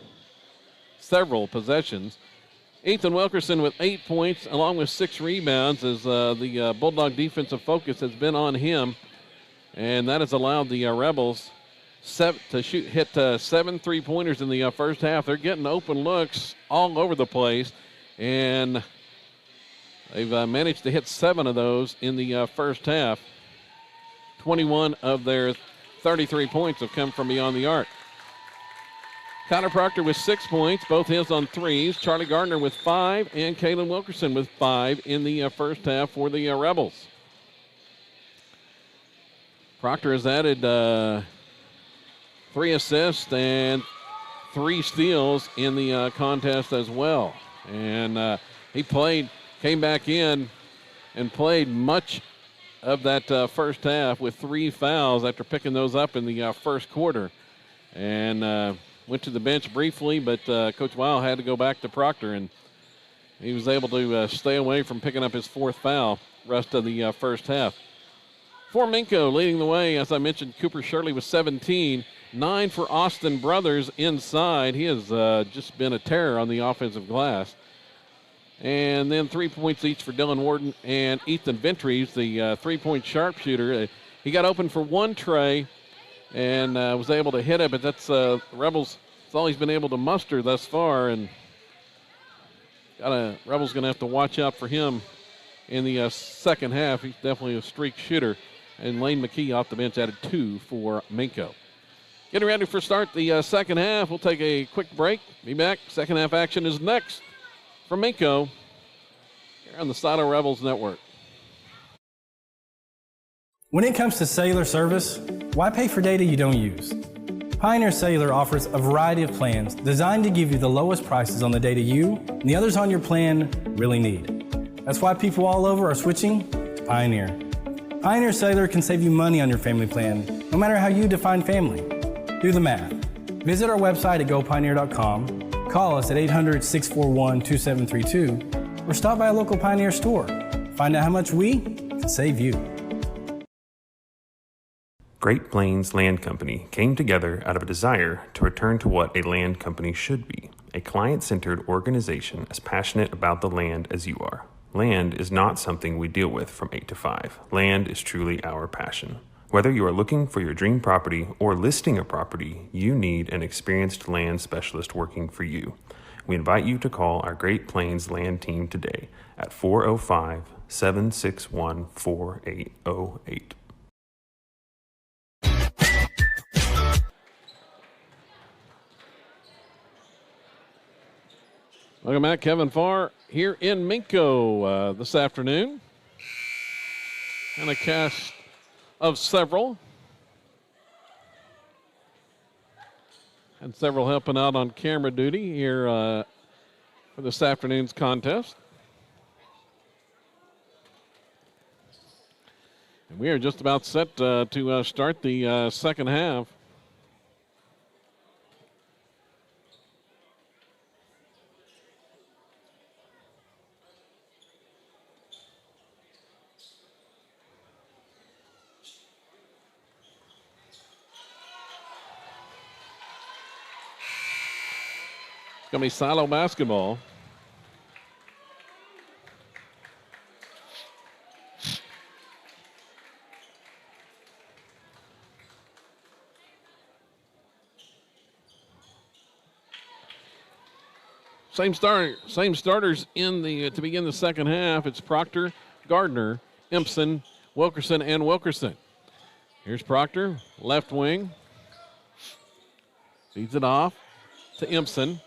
several possessions. Ethan Wilkerson with 8 points along with 6 rebounds as the Bulldog defensive focus has been on him, and that has allowed the Rebels hit 7 3-pointers in the first half. They're getting open looks all over the place, and they've managed to hit 7 of those in the first half. 21 of their 33 points have come from beyond the arc. Connor Proctor with 6 points, both his on threes. Charlie Gardner with 5, and Kaylin Wilkerson with 5 in the first half for the Rebels. Proctor has added 3 assists and 3 steals in the contest as well. And he came back in and played much of that first half with 3 fouls after picking those up in the first quarter. And went to the bench briefly, but Coach Weil had to go back to Proctor, and he was able to stay away from picking up his 4th foul rest of the first half. For Minco, leading the way, as I mentioned, Cooper Shirley with 17, 9 for Austin Brothers inside. He has just been a terror on the offensive glass. And then 3 points each for Dylan Warden and Ethan Ventries, the 3-point sharpshooter. He got open for 1 tray and was able to hit it, but that's Rebels. That's all he's been able to muster thus far, and Rebels going to have to watch out for him in the second half. He's definitely a streak shooter. And Lane McKee off the bench added 2 for Minco. Getting ready for start the second half. We'll take a quick break. Be back. Second half action is next from Minco here on the Silo Rebels Network. When it comes to cellular service, why pay for data you don't use? Pioneer Cellular offers a variety of plans designed to give you the lowest prices on the data you and the others on your plan really need. That's why people all over are switching to Pioneer. Pioneer Cellular can save you money on your family plan, no matter how you define family. Do the math. Visit our website at gopioneer.com, call us at 800-641-2732, or stop by a local Pioneer store. Find out how much we can save you. Great Plains Land Company came together out of a desire to return to what a land company should be, a client-centered organization as passionate about the land as you are. Land is not something we deal with from 8 to 5. Land is truly our passion. Whether you are looking for your dream property or listing a property, you need an experienced land specialist working for you. We invite you to call our Great Plains Land team today at 405-761-4808. Welcome back, Kevin Farr here in Minco this afternoon. And a cast of several. And several helping out on camera duty here for this afternoon's contest. And we are just about set to start the second half. Going to be Silo basketball. Same starters in the to begin the second half. It's Proctor, Gardner, Empson, Wilkerson, and Wilkerson. Here's Proctor, left wing. Feeds it off to Empson.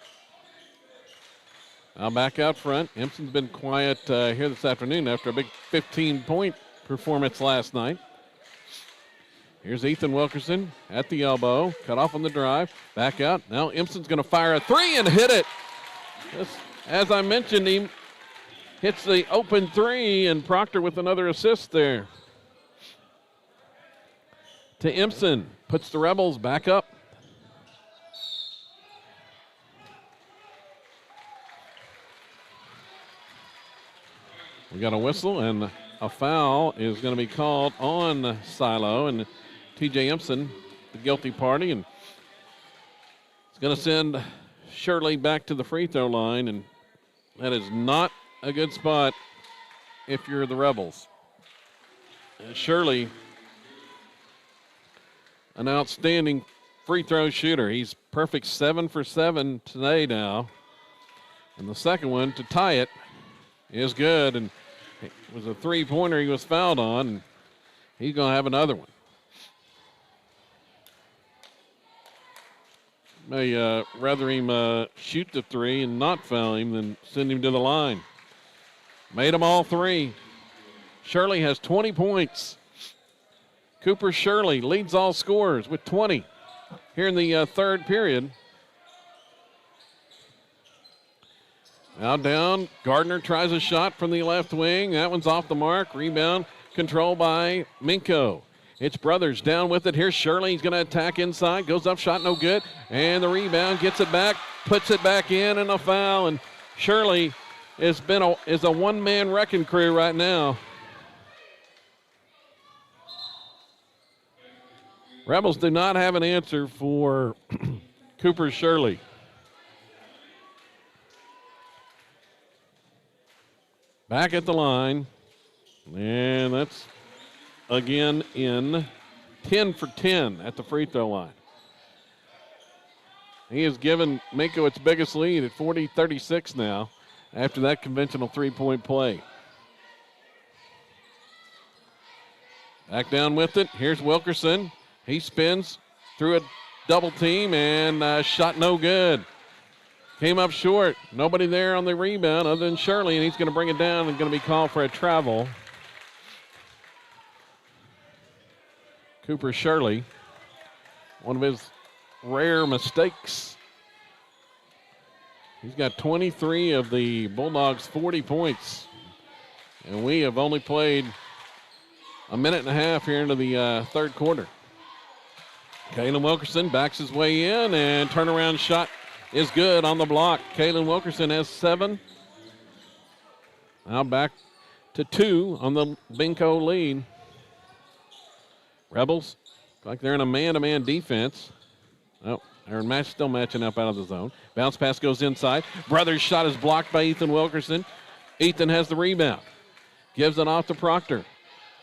Now back out front. Empson's been quiet here this afternoon after a big 15-point performance last night. Here's Ethan Wilkerson at the elbow. Cut off on the drive. Back out. Now Empson's going to fire a three and hit it. As I mentioned, he hits the open three, and Proctor with another assist there. To Empson. Puts the Rebels back up. We got a whistle, and a foul is going to be called on Silo, and TJ Empson, the guilty party, and it's going to send Shirley back to the free throw line, and that is not a good spot if you're the Rebels. And Shirley, an outstanding free throw shooter. He's perfect 7 for 7 today now, and the second one to tie it is good, and it was a three-pointer he was fouled on, and he's going to have another one. May rather him shoot the three and not foul him than send him to the line. Made them all three. Shirley has 20 points. Cooper Shirley leads all scorers with 20 here in the third period. Now down, Gardner tries a shot from the left wing. That one's off the mark. Rebound controlled by Minco. It's Brothers down with it. Here's Shirley. He's going to attack inside. Goes up, shot no good. And the rebound, gets it back, puts it back in, and a foul. And Shirley is a one-man wrecking crew right now. Rebels do not have an answer for Cooper Shirley. Back at the line, and that's again in 10 for 10 at the free throw line. He has given Minco its biggest lead at 40-36 now after that conventional three-point play. Back down with it. Here's Wilkerson. He spins through a double team and shot no good. Came up short. Nobody there on the rebound other than Shirley, and he's going to bring it down and going to be called for a travel. Cooper Shirley, one of his rare mistakes. He's got 23 of the Bulldogs' 40 points. And we have only played a minute and a half here into the third quarter. Kalen Wilkerson backs his way in, and turnaround shot is good on the block. Kalen Wilkerson has 7. Now back to 2 on the Minco lead. Rebels, like they're in a man-to-man defense. Oh, they're still matching up out of the zone. Bounce pass goes inside. Brothers' shot is blocked by Ethan Wilkerson. Ethan has the rebound. Gives it off to Proctor.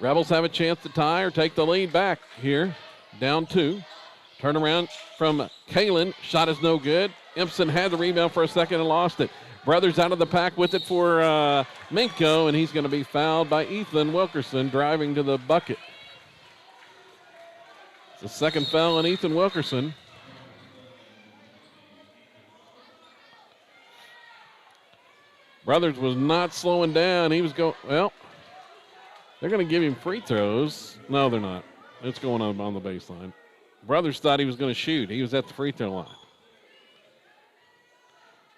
Rebels have a chance to tie or take the lead back here. Down 2. Turnaround from Kalen. Shot is no good. Impson had the rebound for a second and lost it. Brothers out of the pack with it for Minco, and he's going to be fouled by Ethan Wilkerson driving to the bucket. It's the second foul on Ethan Wilkerson. Brothers was not slowing down. He was going, well, they're going to give him free throws. No, they're not. It's going on the baseline. Brothers thought he was going to shoot. He was at the free throw line.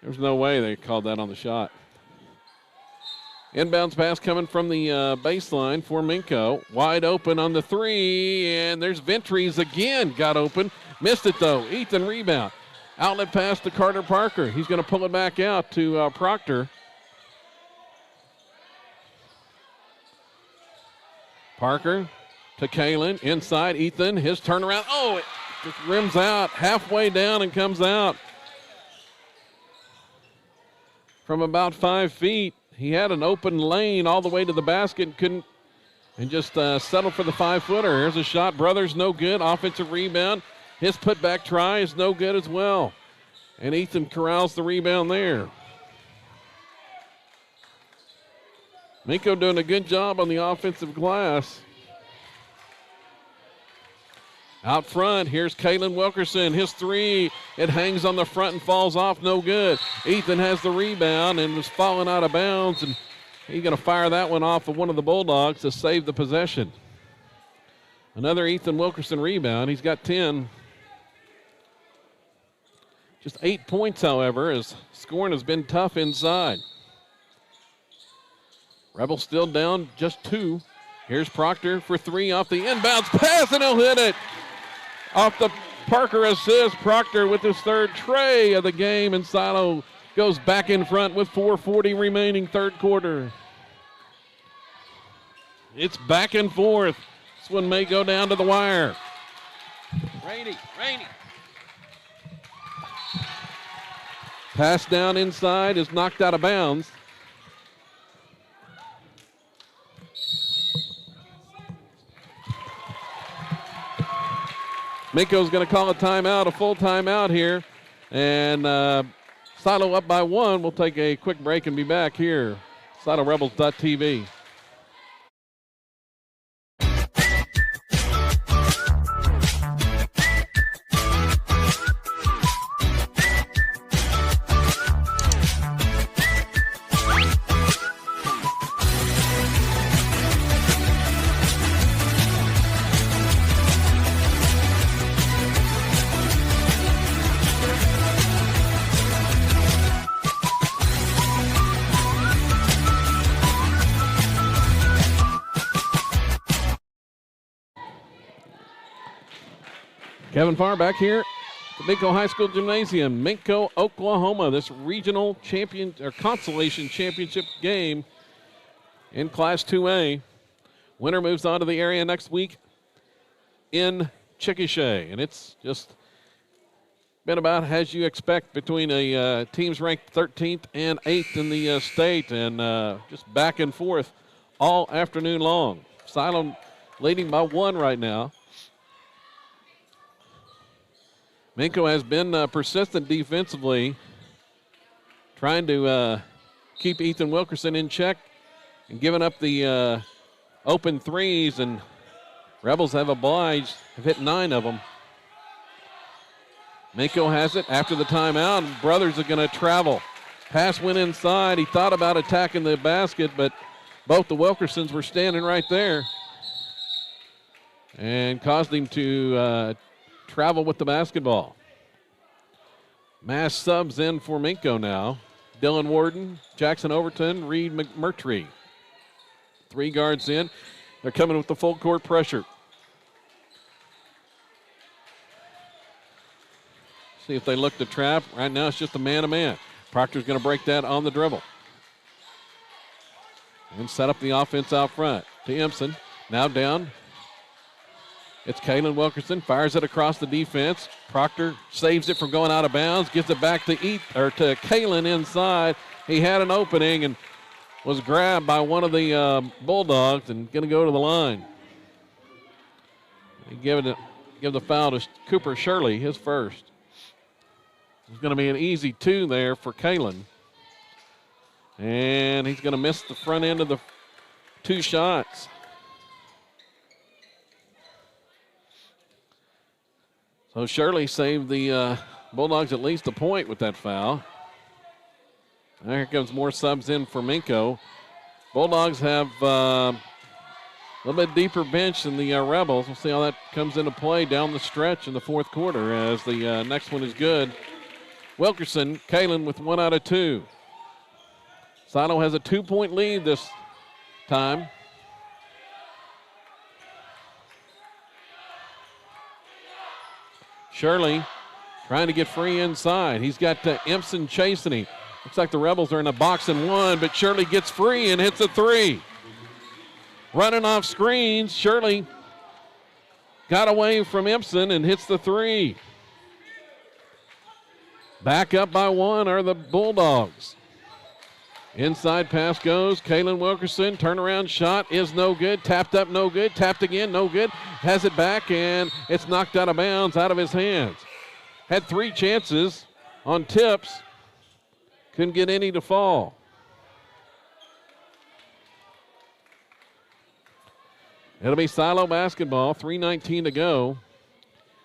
There's no way they called that on the shot. Inbounds pass coming from the baseline for Minco. Wide open on the 3, and there's Ventries again. Got open. Missed it, though. Ethan rebound. Outlet pass to Carter Parker. He's going to pull it back out to Proctor. Parker to Kalen. Inside, Ethan. His turnaround. Oh, it just rims out. Halfway down and comes out. From about 5 feet. He had an open lane all the way to the basket and couldn't, and just settled for the 5-footer. Here's a shot. Brothers no good. Offensive rebound. His putback try is no good as well. And Ethan corrals the rebound there. Minco doing a good job on the offensive glass. Out front, here's Kalen Wilkerson. His 3, it hangs on the front and falls off, no good. Ethan has the rebound and was falling out of bounds, and he's going to fire that one off of one of the Bulldogs to save the possession. Another Ethan Wilkerson rebound. He's got 10. Just 8 points, however, as scoring has been tough inside. Rebels still down just 2. Here's Proctor for 3 off the inbounds pass, and he'll hit it. Off the Parker assist, Proctor with his 3rd tray of the game, and Silo goes back in front with 4:40 remaining third quarter. It's back and forth. This one may go down to the wire. Rainey. Pass down inside is knocked out of bounds. Minco's going to call a timeout, a full timeout here. And Silo up by 1. We'll take a quick break and be back here. SiloRebels.tv. Kevin Farr back here at the Minco High School Gymnasium, Minco, Oklahoma. This regional champion or consolation championship game in Class 2A. Winner moves on to the area next week in Chickasha, and it's just been about as you expect between a teams ranked 13th and 8th in the state, and just back and forth all afternoon long. Silo leading by 1 right now. Minco has been persistent defensively, trying to keep Ethan Wilkerson in check and giving up the open threes, and Rebels have obliged, have hit 9 of them. Minco has it after the timeout. Brothers are going to travel. Pass went inside. He thought about attacking the basket, but both the Wilkersons were standing right there and caused him to travel with the basketball. Mass subs in for Minco now. Dylan Warden, Jackson Overton, Reed McMurtry. 3 guards in. They're coming with the full court pressure. See if they look to trap. Right now it's just a man-to-man. Proctor's going to break that on the dribble. And set up the offense out front to Empson. Now down. It's Kalen Wilkerson. Fires it across the defense. Proctor saves it from going out of bounds. Gives it back to Kalen inside. He had an opening and was grabbed by one of the Bulldogs and going to go to the line. He give the foul to Cooper Shirley, his first. It's going to be an easy 2 there for Kalen. And he's going to miss the front end of the 2 shots. So Shirley saved the Bulldogs at least a point with that foul. Now here comes more subs in for Minco. Bulldogs have a little bit deeper bench than the Rebels. We'll see how that comes into play down the stretch in the 4th quarter as the next one is good. Wilkerson, Kalen with 1 out of 2. Silo has a 2-point lead this time. Shirley trying to get free inside. He's got Empson chasing him. Looks like the Rebels are in a box and 1, but Shirley gets free and hits a 3. Running off screens, Shirley got away from Empson and hits the 3. Back up by 1 are the Bulldogs. Inside pass goes. Kalen Wilkerson. Turnaround shot is no good. Tapped up, no good. Tapped again, no good. Has it back, and it's knocked out of bounds, out of his hands. Had 3 chances on tips. Couldn't get any to fall. It'll be Silo basketball. 3:19 to go.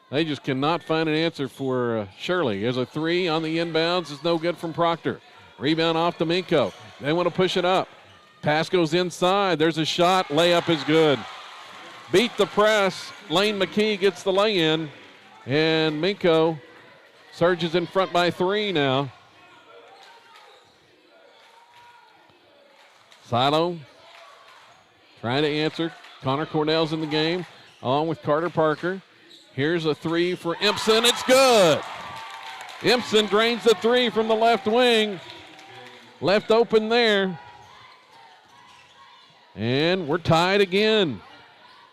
They just cannot find an answer for Shirley. There's a 3 on the inbounds. It's no good from Proctor. Rebound off to Minco. They want to push it up. Pass goes inside. There's a shot. Layup is good. Beat the press. Lane McKee gets the lay-in. And Minco surges in front by 3 now. Silo trying to answer. Connor Cornell's in the game along with Carter Parker. Here's a 3 for Empson. It's good. Empson drains the 3 from the left wing. Left open there. And we're tied again.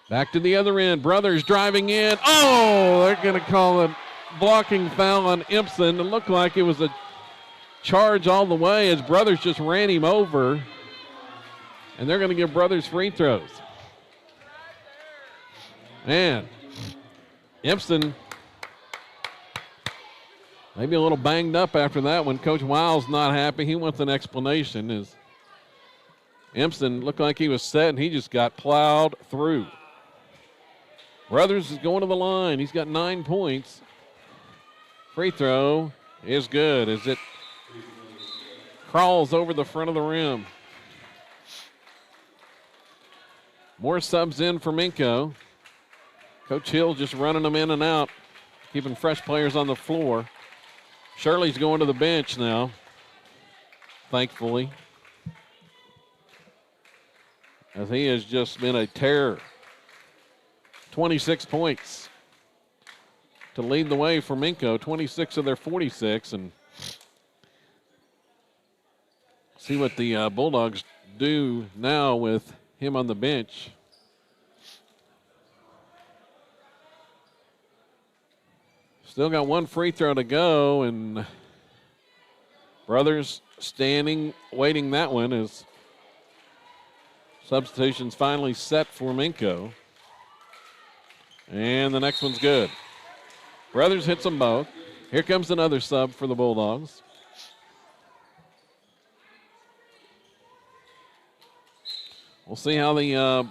Back to the other end. Brothers driving in. Oh, they're going to call a blocking foul on Empson. It looked like it was a charge all the way as Brothers just ran him over. And they're going to give Brothers free throws. Man, Empson maybe a little banged up after that one. Coach Wiles not happy. He wants an explanation. As Empson looked like he was set, and he just got plowed through. Brothers is going to the line. He's got 9 points. Free throw is good as it crawls over the front of the rim. More subs in for Minco. Coach Hill just running them in and out, keeping fresh players on the floor. Shirley's going to the bench now, thankfully, as he has just been a terror. 26 points to lead the way for Minco, 26 of their 46, and see what the Bulldogs do now with him on the bench. Still got 1 free throw to go, and Brothers standing, waiting that one as substitutions finally set for Minco. And the next one's good. Brothers hits them both. Here comes another sub for the Bulldogs. We'll see how the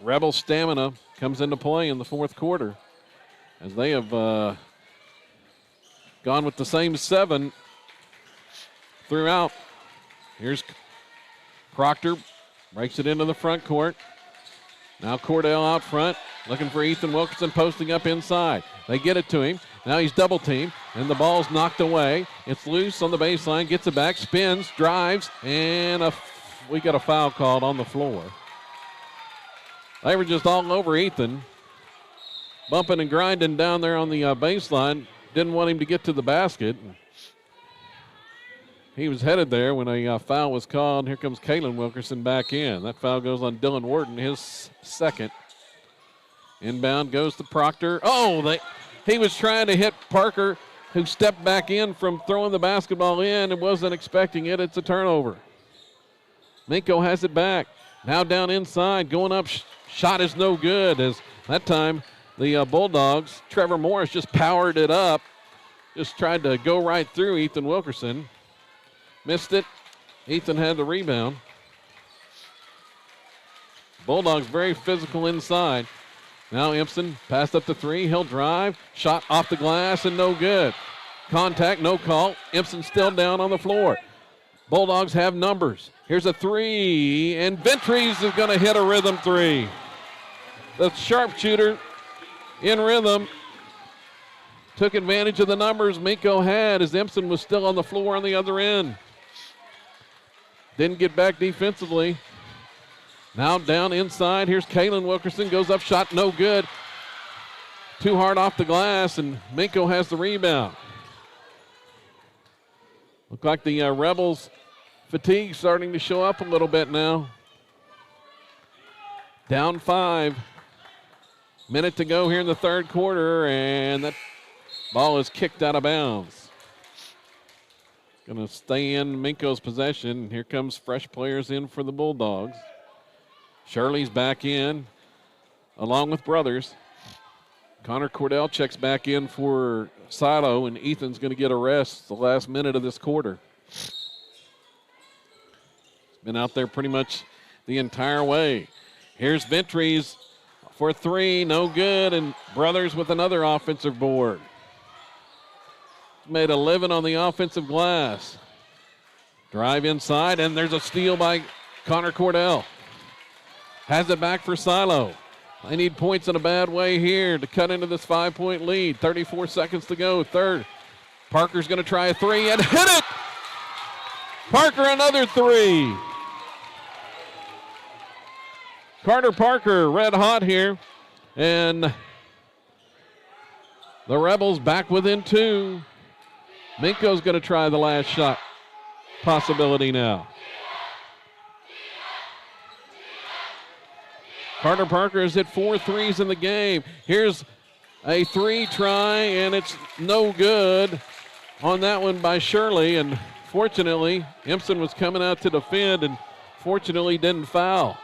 Rebel stamina comes into play in the fourth quarter as they have gone with the same 7 throughout. Here's Proctor, breaks it into the front court. Now Cordell out front, looking for Ethan Wilkerson, posting up inside. They get it to him. Now he's double teamed, and the ball's knocked away. It's loose on the baseline, gets it back, spins, drives, and we got a foul called on the floor. They were just all over Ethan, bumping and grinding down there on the baseline. Didn't want him to get to the basket. He was headed there when a foul was called. Here comes Kalen Wilkerson back in. That foul goes on Dylan Worden, his second. Inbound goes to Proctor. Oh, he was trying to hit Parker, who stepped back in from throwing the basketball in and wasn't expecting it. It's a turnover. Minco has it back. Now down inside, going up. Shot is no good, as that time the Bulldogs, Trevor Morris just powered it up. Just tried to go right through Ethan Wilkerson. Missed it. Ethan had the rebound. Bulldogs very physical inside. Now Empson passed up the 3. He'll drive. Shot off the glass and no good. Contact, no call. Empson still down on the floor. Bulldogs have numbers. Here's a 3, and Ventries is going to hit a rhythm 3. The sharpshooter in rhythm took advantage of the numbers Minco had as Empson was still on the floor on the other end. Didn't get back defensively. Now down inside. Here's Kalen Wilkerson. Goes up, shot no good. Too hard off the glass, and Minco has the rebound. Look like the Rebels' fatigue starting to show up a little bit now. Down 5. Minute to go here in the third quarter, and that ball is kicked out of bounds. Going to stay in Minco's possession. Here comes fresh players in for the Bulldogs. Shirley's back in, along with Brothers. Connor Cordell checks back in for Silo, and Ethan's going to get a rest the last minute of this quarter. He's been out there pretty much the entire way. Here's Ventries for 3, no good, and Brothers with another offensive board. Made a living on the offensive glass. Drive inside, and there's a steal by Connor Cordell. Has it back for Silo. They need points in a bad way here to cut into this 5-point lead. 34 seconds to go, third. Parker's going to try a 3 and hit it! Parker, another 3. Carter Parker, red hot here. And the Rebels back within 2. Minco's going to try the last shot possibility now. Carter Parker has hit 4 threes in the game. Here's a 3 try, and it's no good on that one by Shirley. And fortunately, Empson was coming out to defend and fortunately didn't foul.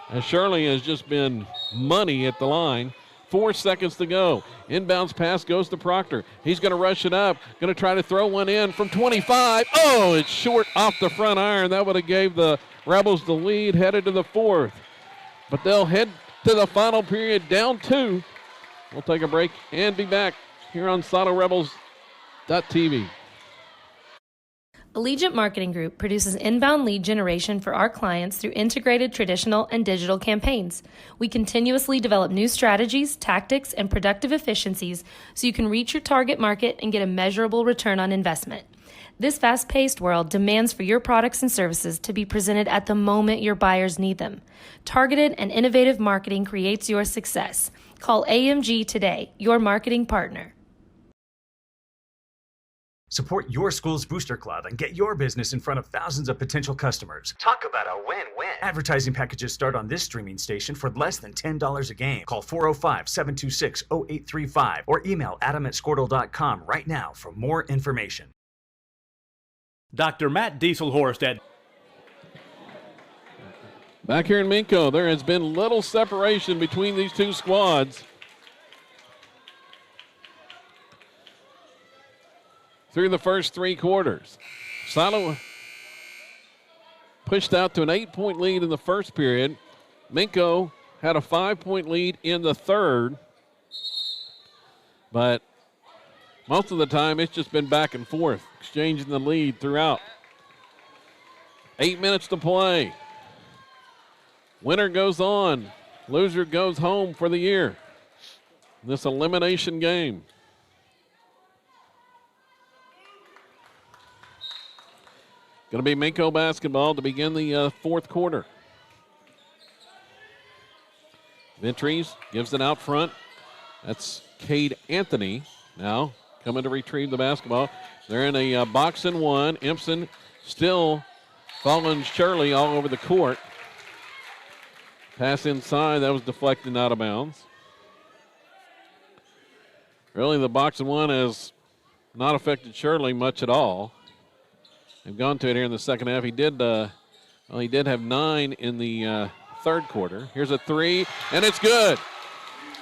And Shirley has just been money at the line. 4 seconds to go. Inbounds pass goes to Proctor. He's going to rush it up. Going to try to throw one in from 25. Oh, it's short off the front iron. That would have gave the Rebels the lead headed to the fourth. But they'll head to the final period down 2. We'll take a break and be back here on SoloRebels.tv. Allegiant Marketing Group produces inbound lead generation for our clients through integrated traditional and digital campaigns. We continuously develop new strategies, tactics, and productive efficiencies so you can reach your target market and get a measurable return on investment. This fast-paced world demands for your products and services to be presented at the moment your buyers need them. Targeted and innovative marketing creates your success. Call AMG today, your marketing partner. Support your school's booster club and get your business in front of thousands of potential customers. Talk about a win-win. Advertising packages start on this streaming station for less than $10 a game. Call 405-726-0835 or email adam@squirtle.com right now for more information. Dr. Matt Dieselhorst at Back here in Minco, there has been little separation between these two squads. Through the first 3 quarters. Silo pushed out to an 8-point lead in the first period. Minco had a 5-point lead in the third, but most of the time it's just been back and forth, exchanging the lead throughout. 8 minutes to play. Winner goes on. Loser goes home for the year. This elimination game. Going to be Minco basketball to begin the fourth quarter. Ventries gives it out front. That's Cade Anthony now coming to retrieve the basketball. They're in a box and one. Empson still following Shirley all over the court. Pass inside, that was deflected out of bounds. Really, the box and one has not affected Shirley much at all. They've gone to it here in the second half. He did have 9 in the third quarter. Here's a three, and it's good.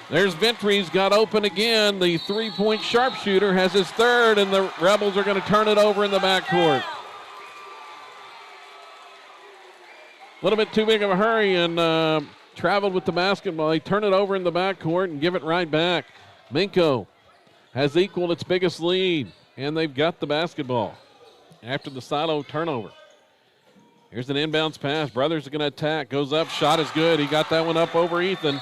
There's Ventries, got open again. The three-point sharpshooter has his third, and the Rebels are going to turn it over in the backcourt. A little bit too big of a hurry and traveled with the basketball. They turn it over in the backcourt and give it right back. Minco has equaled its biggest lead, and they've got the basketball after the silo turnover. Here's an inbounds pass. Brothers are going to attack. Goes up. Shot is good. He got that one up over Ethan.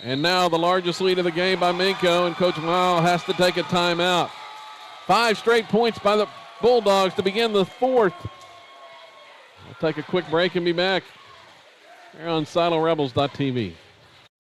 And now the largest lead of the game by Minco, and Coach Weil has to take a timeout. 5 straight points by the Bulldogs to begin the fourth. We'll take a quick break and be back here on SiloRebels.tv.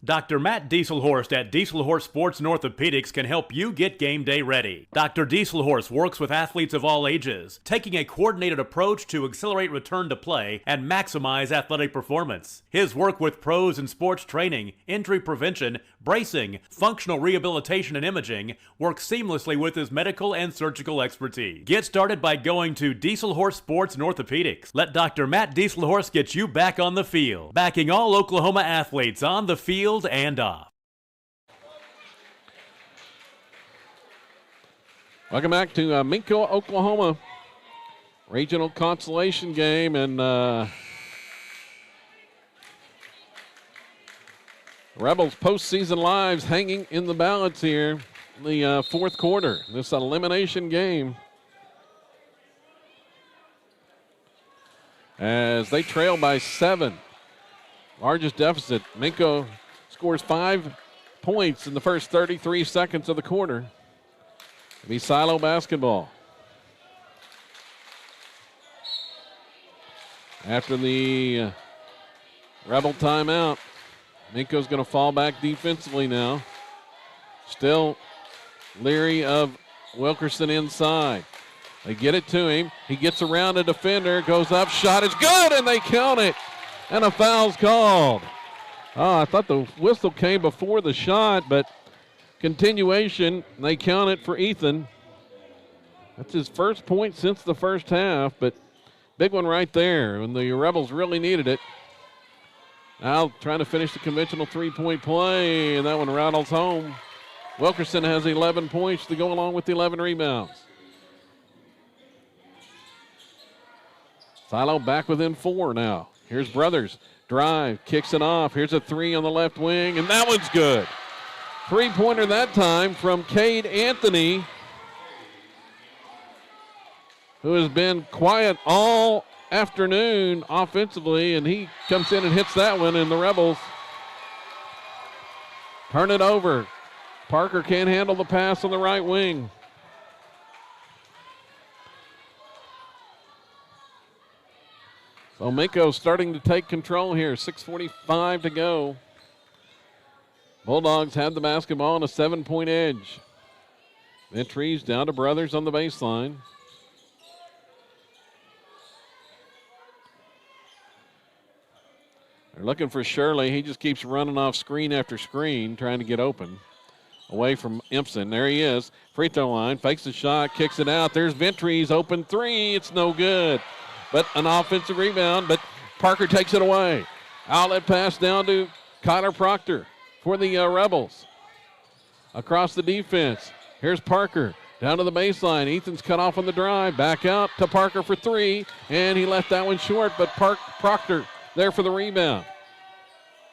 Dr. Matt Dieselhorst at Dieselhorst Sports and Orthopedics can help you get game day ready. Dr. Dieselhorst works with athletes of all ages, taking a coordinated approach to accelerate return to play and maximize athletic performance. His work with pros in sports training, injury prevention, bracing, functional rehabilitation, and imaging works seamlessly with his medical and surgical expertise. Get started by going to Dieselhorst Sports and Orthopedics. Let Dr. Matt Dieselhorst get you back on the field, backing all Oklahoma athletes on the field and off. Welcome back to Minco, Oklahoma. Regional consolation game, and Rebels postseason lives hanging in the balance here in the fourth quarter. This elimination game as they trail by 7. Largest deficit. Minco scores 5 points in the first 33 seconds of the quarter. It'll be Silo basketball. After the Rebel timeout, Minco's going to fall back defensively now. Still leery of Wilkerson inside. They get it to him. He gets around a defender, goes up, shot is good, and they count it. And a foul's called. Oh, I thought the whistle came before the shot, but continuation, they count it for Ethan. That's his first point since the first half, but big one right there when the Rebels really needed it. Now trying to finish the conventional three-point play, and that one rattles home. Wilkerson has 11 points to go along with the 11 rebounds. Silo back within 4 now. Here's Brothers. Drive, kicks it off. Here's a three on the left wing, and that one's good. Three-pointer that time from Cade Anthony, who has been quiet all afternoon offensively, and he comes in and hits that one, and the Rebels turn it over. Parker can't handle the pass on the right wing. So Minco starting to take control here. 6:45 to go. Bulldogs have the basketball on a 7-point edge. Ventries down to Brothers on the baseline. They're looking for Shirley. He just keeps running off screen after screen, trying to get open. Away from Empson. There he is. Free throw line. Fakes the shot. Kicks it out. There's Ventries. Open three. It's no good. But an offensive rebound. But Parker takes it away. Outlet pass down to Kyler Proctor for the Rebels. Across the defense. Here's Parker. Down to the baseline. Ethan's cut off on the drive. Back out to Parker for three. And he left that one short. But Proctor there for the rebound.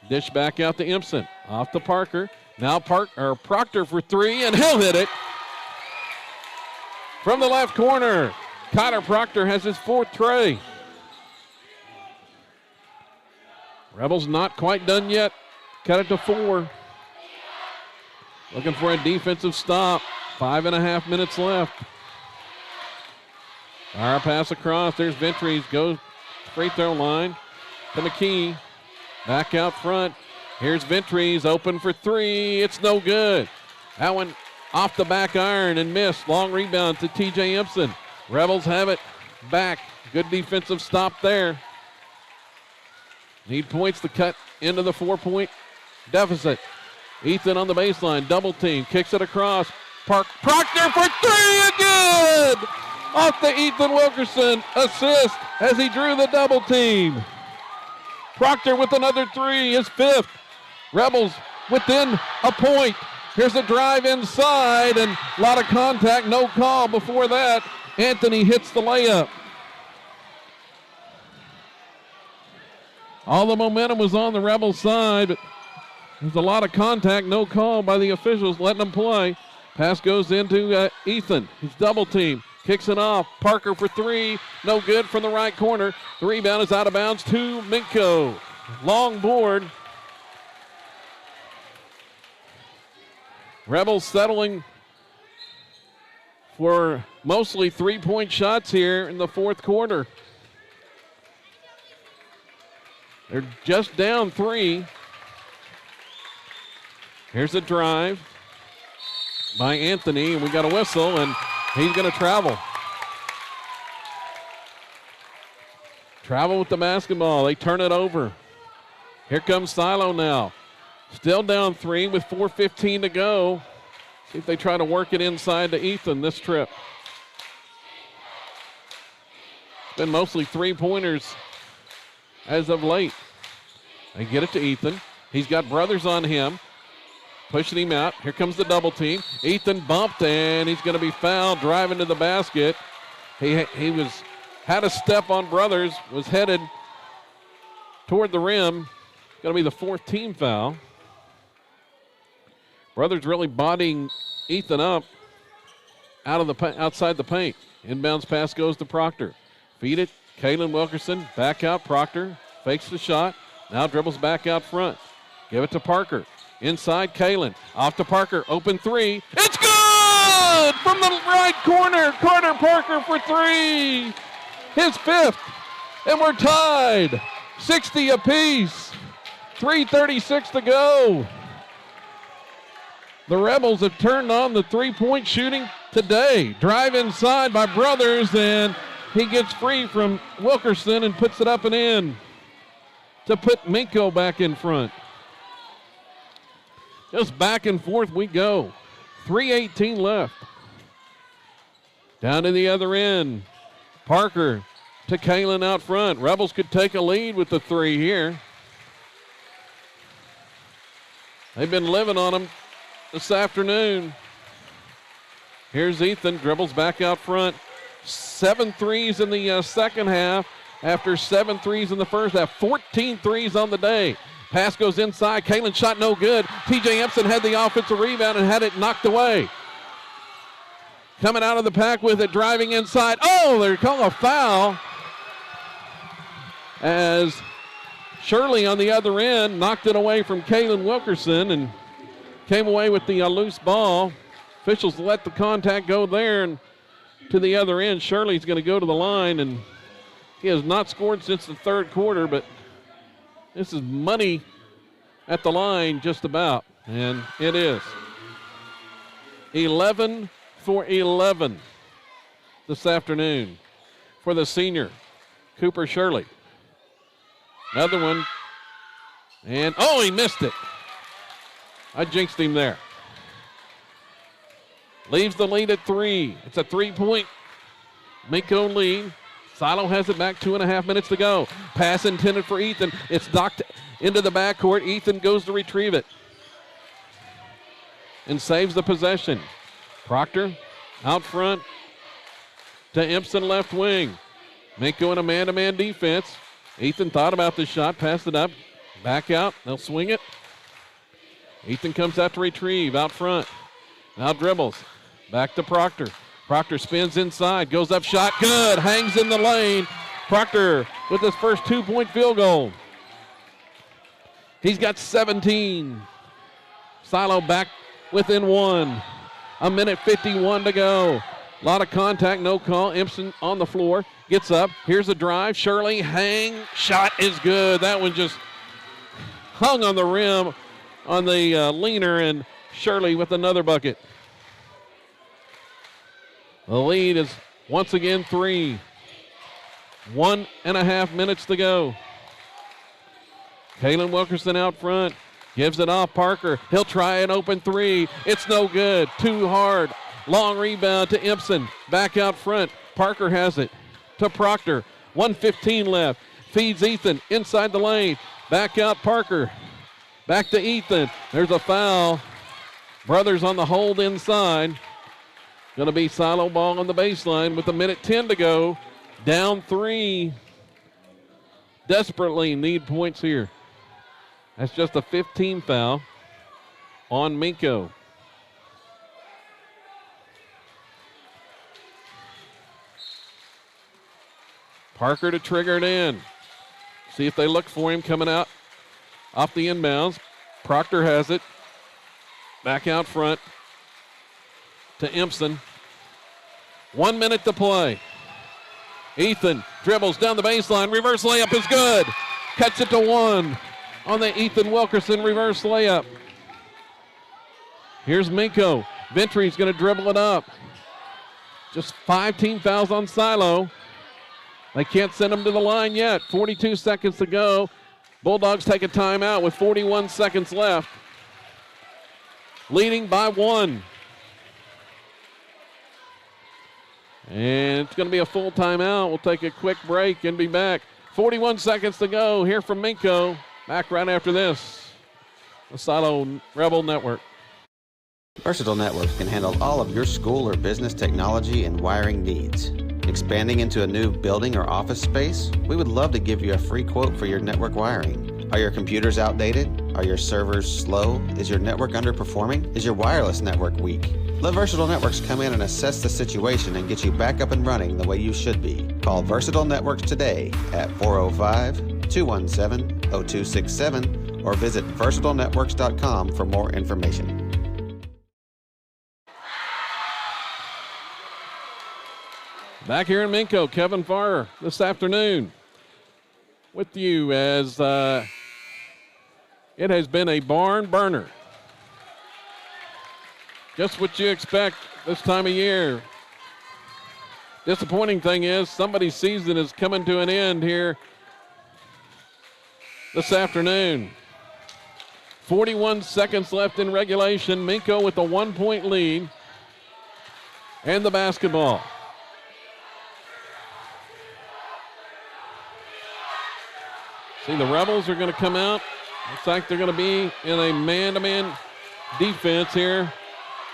Dish back out to Empson. Off to Parker. Now Proctor for three, and he'll hit it. From the left corner, Connor Proctor has his fourth tray. Rebels not quite done yet. Cut it to 4. Looking for a defensive stop. 5.5 minutes left. Fire pass across. There's Ventries. Goes free throw line to McKee. Back out front. Here's Ventries. Open for 3. It's no good. That one off the back iron and missed. Long rebound to TJ Empson. Rebels have it back. Good defensive stop there. Need points to cut into the 4-point deficit. Ethan on the baseline. Double team. Kicks it across. Proctor for 3 again! Off the Ethan Wilkerson assist as he drew the double team. Proctor with another 3, his 5th. Rebels within a point. Here's a drive inside and a lot of contact, no call before that. Anthony hits the layup. All the momentum was on the Rebels side, but there's a lot of contact, no call by the officials letting them play. Pass goes into Ethan. He's double team. Kicks it off. Parker for 3. No good from the right corner. The rebound is out of bounds to Minco. Long board. Rebels settling for mostly 3-point shots here in the fourth quarter. They're just down 3. Here's a drive by Anthony, and we got a whistle, and he's going to travel. Travel with the basketball. They turn it over. Here comes Silo now. Still down 3 with 4:15 to go. See if they try to work it inside to Ethan this trip. It's been mostly 3-pointers as of late. They get it to Ethan. He's got brothers on him. Pushing him out. Here comes the double team. Ethan bumped, and he's going to be fouled driving to the basket. He had a step on brothers, was headed toward the rim. Going to be the 4th team foul. Brothers really bodying Ethan up outside the paint. Inbounds pass goes to Proctor. Feed it. Kalen Wilkerson back out. Proctor fakes the shot. Now dribbles back out front. Give it to Parker. Inside, Kalen. Off to Parker. Open 3. It's good! From the right corner. Carter Parker for 3. His 5th. And we're tied. 60 apiece. 3:36 to go. The Rebels have turned on the 3-point shooting today. Drive inside by Brothers, and he gets free from Wilkerson and puts it up and in to put Minco back in front. Just back and forth we go. 3:18 left. Down to the other end. Parker to Kalen out front. Rebels could take a lead with the 3 here. They've been living on them this afternoon. Here's Ethan, dribbles back out front. 7 threes in the second half after 7 threes in the first half. 14 threes on the day. Pass goes inside. Kalen shot no good. TJ Empson had the offensive rebound and had it knocked away. Coming out of the pack with it, driving inside. Oh, they're calling a foul as Shirley on the other end knocked it away from Kalen Wilkerson and came away with the loose ball. Officials let the contact go there and to the other end. Shirley's going to go to the line, and he has not scored since the third quarter, but this is money at the line just about, and it is. 11 for 11 this afternoon for the senior, Cooper Shirley. Another one, and oh, he missed it. I jinxed him there. Leaves the lead at 3. It's a 3-point Minco lead. Silo has it back, 2.5 minutes to go. Pass intended for Ethan. It's knocked into the backcourt. Ethan goes to retrieve it and saves the possession. Proctor out front to Empson left wing. Minco in a man-to-man defense. Ethan thought about the shot, passed it up, Back out. They'll swing it. Ethan comes out to retrieve out front. Now dribbles. Back to Proctor. Proctor spins inside. Goes up shot. Good. Hangs in the lane. Proctor with his first 2-point field goal. He's got 17. Silo back within 1. 1:51 to go. A lot of contact, no call. Empson on the floor. Gets up. Here's a drive. Shirley, hang. Shot is good. That one just hung on the rim on the leaner, and Shirley with another bucket. The lead is once again 3. 1.5 minutes to go. Kalen Wilkerson out front. Gives it off Parker. He'll try an open 3. It's no good. Too hard. Long rebound to Empson. Back out front. Parker has it to Proctor. 1:15 left. Feeds Ethan inside the lane. Back out Parker. Back to Ethan. There's a foul. Brothers on the hold inside. Going to be Silo ball on the baseline with 1:10 to go. Down 3. Desperately need points here. That's just a 15 foul on Minco. Parker to trigger it in. See if they look for him coming out off the inbounds. Proctor has it. Back out front to Empson. 1 minute to play. Ethan dribbles down the baseline. Reverse layup is good. Cuts it to 1 on the Ethan Wilkerson reverse layup. Here's Minco. Ventry's going to dribble it up. Just 5 team fouls on Silo. They can't send him to the line yet. 42 seconds to go. Bulldogs take a timeout with 41 seconds left. Leading by 1. And it's going to be a full timeout. We'll take a quick break and be back. 41 seconds to go here from Minco. Back right after this. The Silo Rebel Network. Versatile Networks can handle all of your school or business technology and wiring needs. Expanding into a new building or office space? We would love to give you a free quote for your network wiring. Are your computers outdated? Are your servers slow? Is your network underperforming? Is your wireless network weak? Let Versatile Networks come in and assess the situation and get you back up and running the way you should be. Call Versatile Networks today at 405-217-0267 or visit versatilenetworks.com for more information. Back here in Minco, Kevin Farr this afternoon with you as it has been a barn burner. Just what you expect this time of year. Disappointing thing is somebody's season is coming to an end here this afternoon. 41 seconds left in regulation. Minco with a 1-point lead and the basketball. See, the Rebels are going to come out. Looks like they're going to be in a man-to-man defense here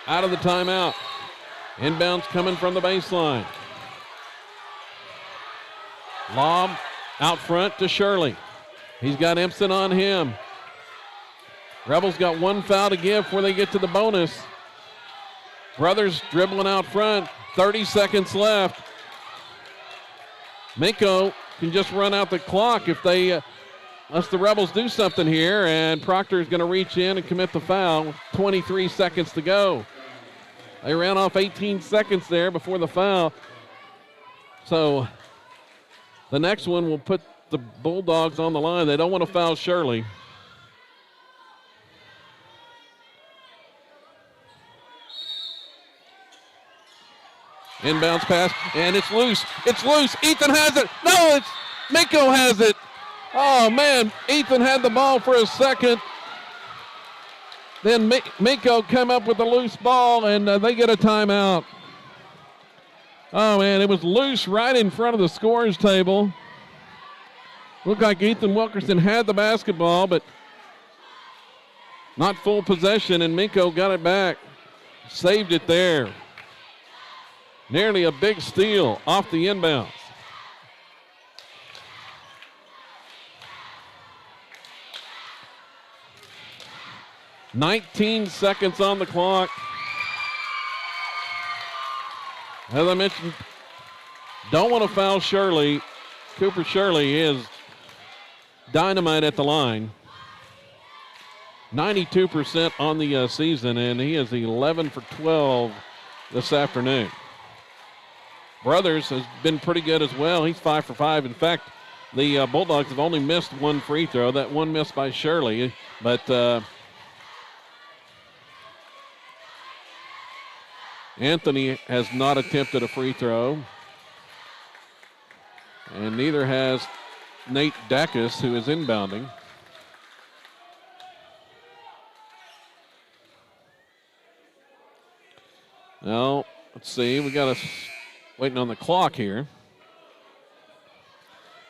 out of the timeout. Inbounds coming from the baseline. Lob out front to Shirley. He's got Empson on him. Rebels got 1 foul to give before they get to the bonus. Brothers dribbling out front. 30 seconds left. Minco can just run out the clock if they unless the Rebels do something here, and Proctor is going to reach in and commit the foul with 23 seconds to go. They ran off 18 seconds there before the foul. So the next one will put the Bulldogs on the line. They don't want to foul Shirley. Inbounds pass, and it's loose. It's loose. Ethan has it. No, it's Minco has it. Oh, man, Ethan had the ball for a second. Then Minco come up with a loose ball, and they get a timeout. Oh, man, it was loose right in front of the scorer's table. Looked like Ethan Wilkerson had the basketball, but not full possession, and Minco got it back. Saved it there. Nearly a big steal off the inbounds. 19 seconds on the clock. As I mentioned, don't want to foul Shirley. Cooper Shirley is dynamite at the line. 92% on the season, and he is 11 for 12 this afternoon. Brothers has been pretty good as well. He's 5 for 5. In fact, the Bulldogs have only missed one free throw. That one missed by Shirley, but Anthony has not attempted a free throw. And neither has Nate Dacus, who is inbounding. Now, let's see. We got us waiting on the clock here.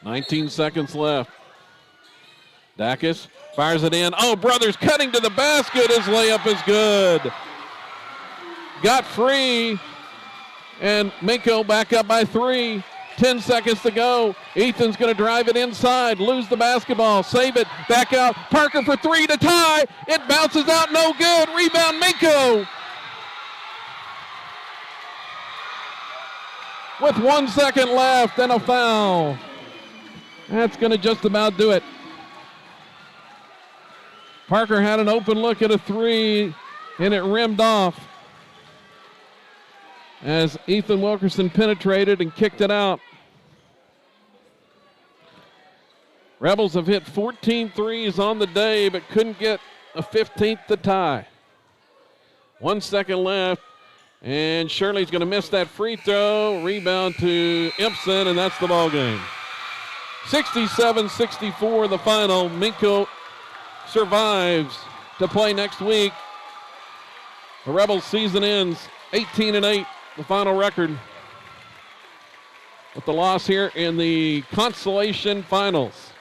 19 seconds left. Dacus fires it in. Oh, Brothers cutting to the basket. His layup is good. Got free. And Minco back up by 3. 10 seconds to go. Ethan's going to drive it inside, lose the basketball, save it, back out. Parker for 3 to tie. It bounces out, no good. Rebound, Minco. With 1 second left and a foul. That's going to just about do it. Parker had an open look at a 3, and it rimmed off as Ethan Wilkerson penetrated and kicked it out. Rebels have hit 14 threes on the day, but couldn't get a 15th to tie. 1 second left, and Shirley's going to miss that free throw. Rebound to Impson, and that's the ball game. 67-64 the final. Minco survives to play next week. The Rebels season ends 18-8, the final record, with the loss here in the consolation finals.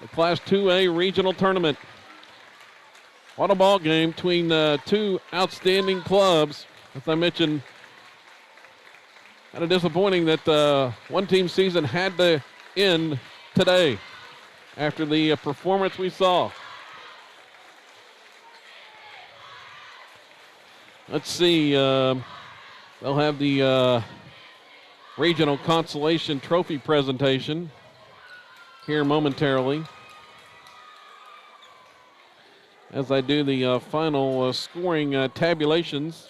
The Class 2A regional tournament. What a ball game between two outstanding clubs. As I mentioned, kind of disappointing that one team season had to end today after the performance we saw. Let's see. They'll have the regional consolation trophy presentation here momentarily as I do the final scoring tabulations.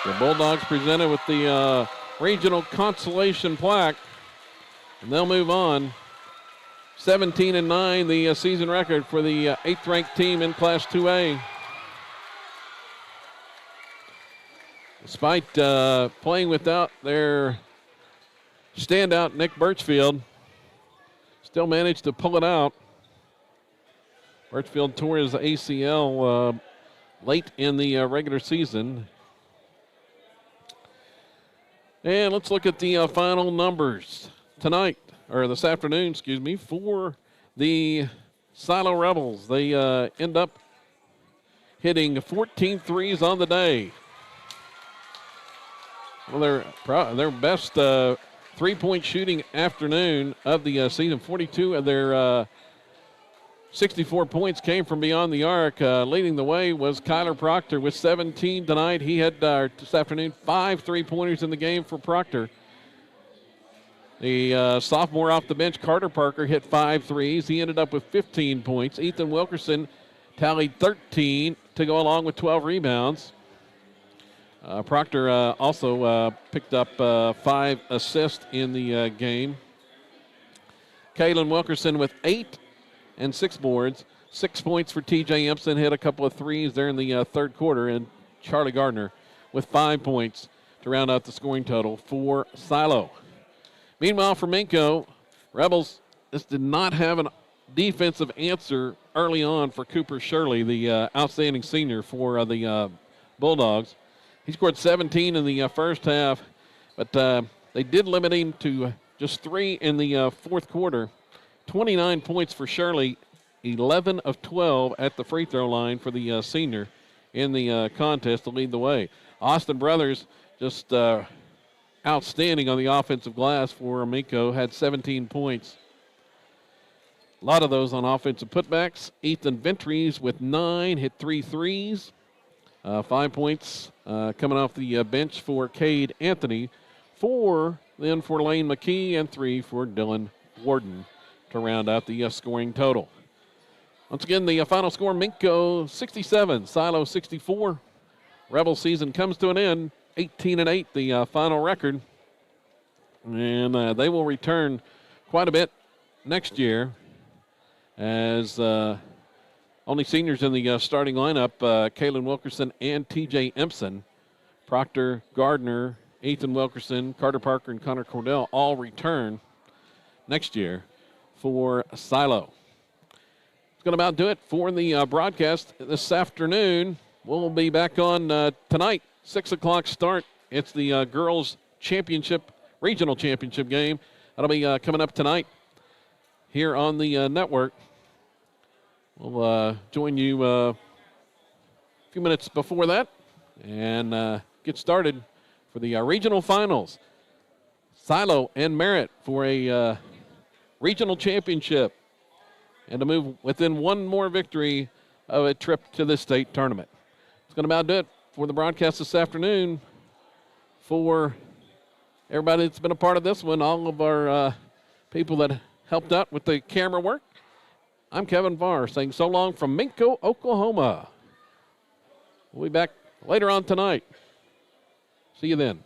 The Bulldogs presented with the regional consolation plaque, and they'll move on. 17-9, the season record for the 8th-ranked team in Class 2A. Despite playing without their standout Nick Birchfield, still managed to pull it out. Birchfield tore his ACL late in the regular season. And let's look at the final numbers tonight, or this afternoon, for the Silo Rebels. They end up hitting 14 threes on the day. Well, their best three-point shooting afternoon of the season. 42 of their 64 points came from beyond the arc. Leading the way was Kyler Proctor with 17 tonight. He had this afternoon 5 3-pointers in the game for Proctor. The sophomore off the bench, Carter Parker, hit 5 threes. He ended up with 15 points. Ethan Wilkerson tallied 13 to go along with 12 rebounds. Proctor also picked up 5 assists in the game. Kaylin Wilkerson with 8 and 6 boards. 6 points for TJ Impson, hit a couple of threes there in the third quarter. And Charlie Gardner with 5 points to round out the scoring total for Silo. Meanwhile, for Minco, Rebels just did not have a defensive answer early on for Cooper Shirley, the outstanding senior for the Bulldogs. He scored 17 in the first half, but they did limit him to just 3 in the fourth quarter. 29 points for Shirley, 11 of 12 at the free throw line for the senior in the contest to lead the way. Austin Brothers just outstanding on the offensive glass for Minco, had 17 points. A lot of those on offensive putbacks. Ethan Ventries with 9, hit 3 threes. 5 points coming off the bench for Cade Anthony. 4 then for Lane McKee, and 3 for Dylan Warden to round out the scoring total. Once again, the final score, Minco 67, Silo 64. Rebel season comes to an end, 18-8, the final record. And they will return quite a bit next year as only seniors in the starting lineup, Kaylin Wilkerson and TJ Empson. Proctor Gardner, Ethan Wilkerson, Carter Parker, and Connor Cordell all return next year for Silo. It's going to about do it for the broadcast this afternoon. We'll be back on tonight, 6 o'clock start. It's the girls' championship, regional championship game. That'll be coming up tonight here on the network. We'll join you a few minutes before that and get started for the regional finals. Silo and Merritt for a regional championship and to move within one more victory of a trip to the state tournament. It's going to about do it for the broadcast this afternoon. For everybody that's been a part of this one, all of our people that helped out with the camera work, I'm Kevin Varr saying so long from Minco, Oklahoma. We'll be back later on tonight. See you then.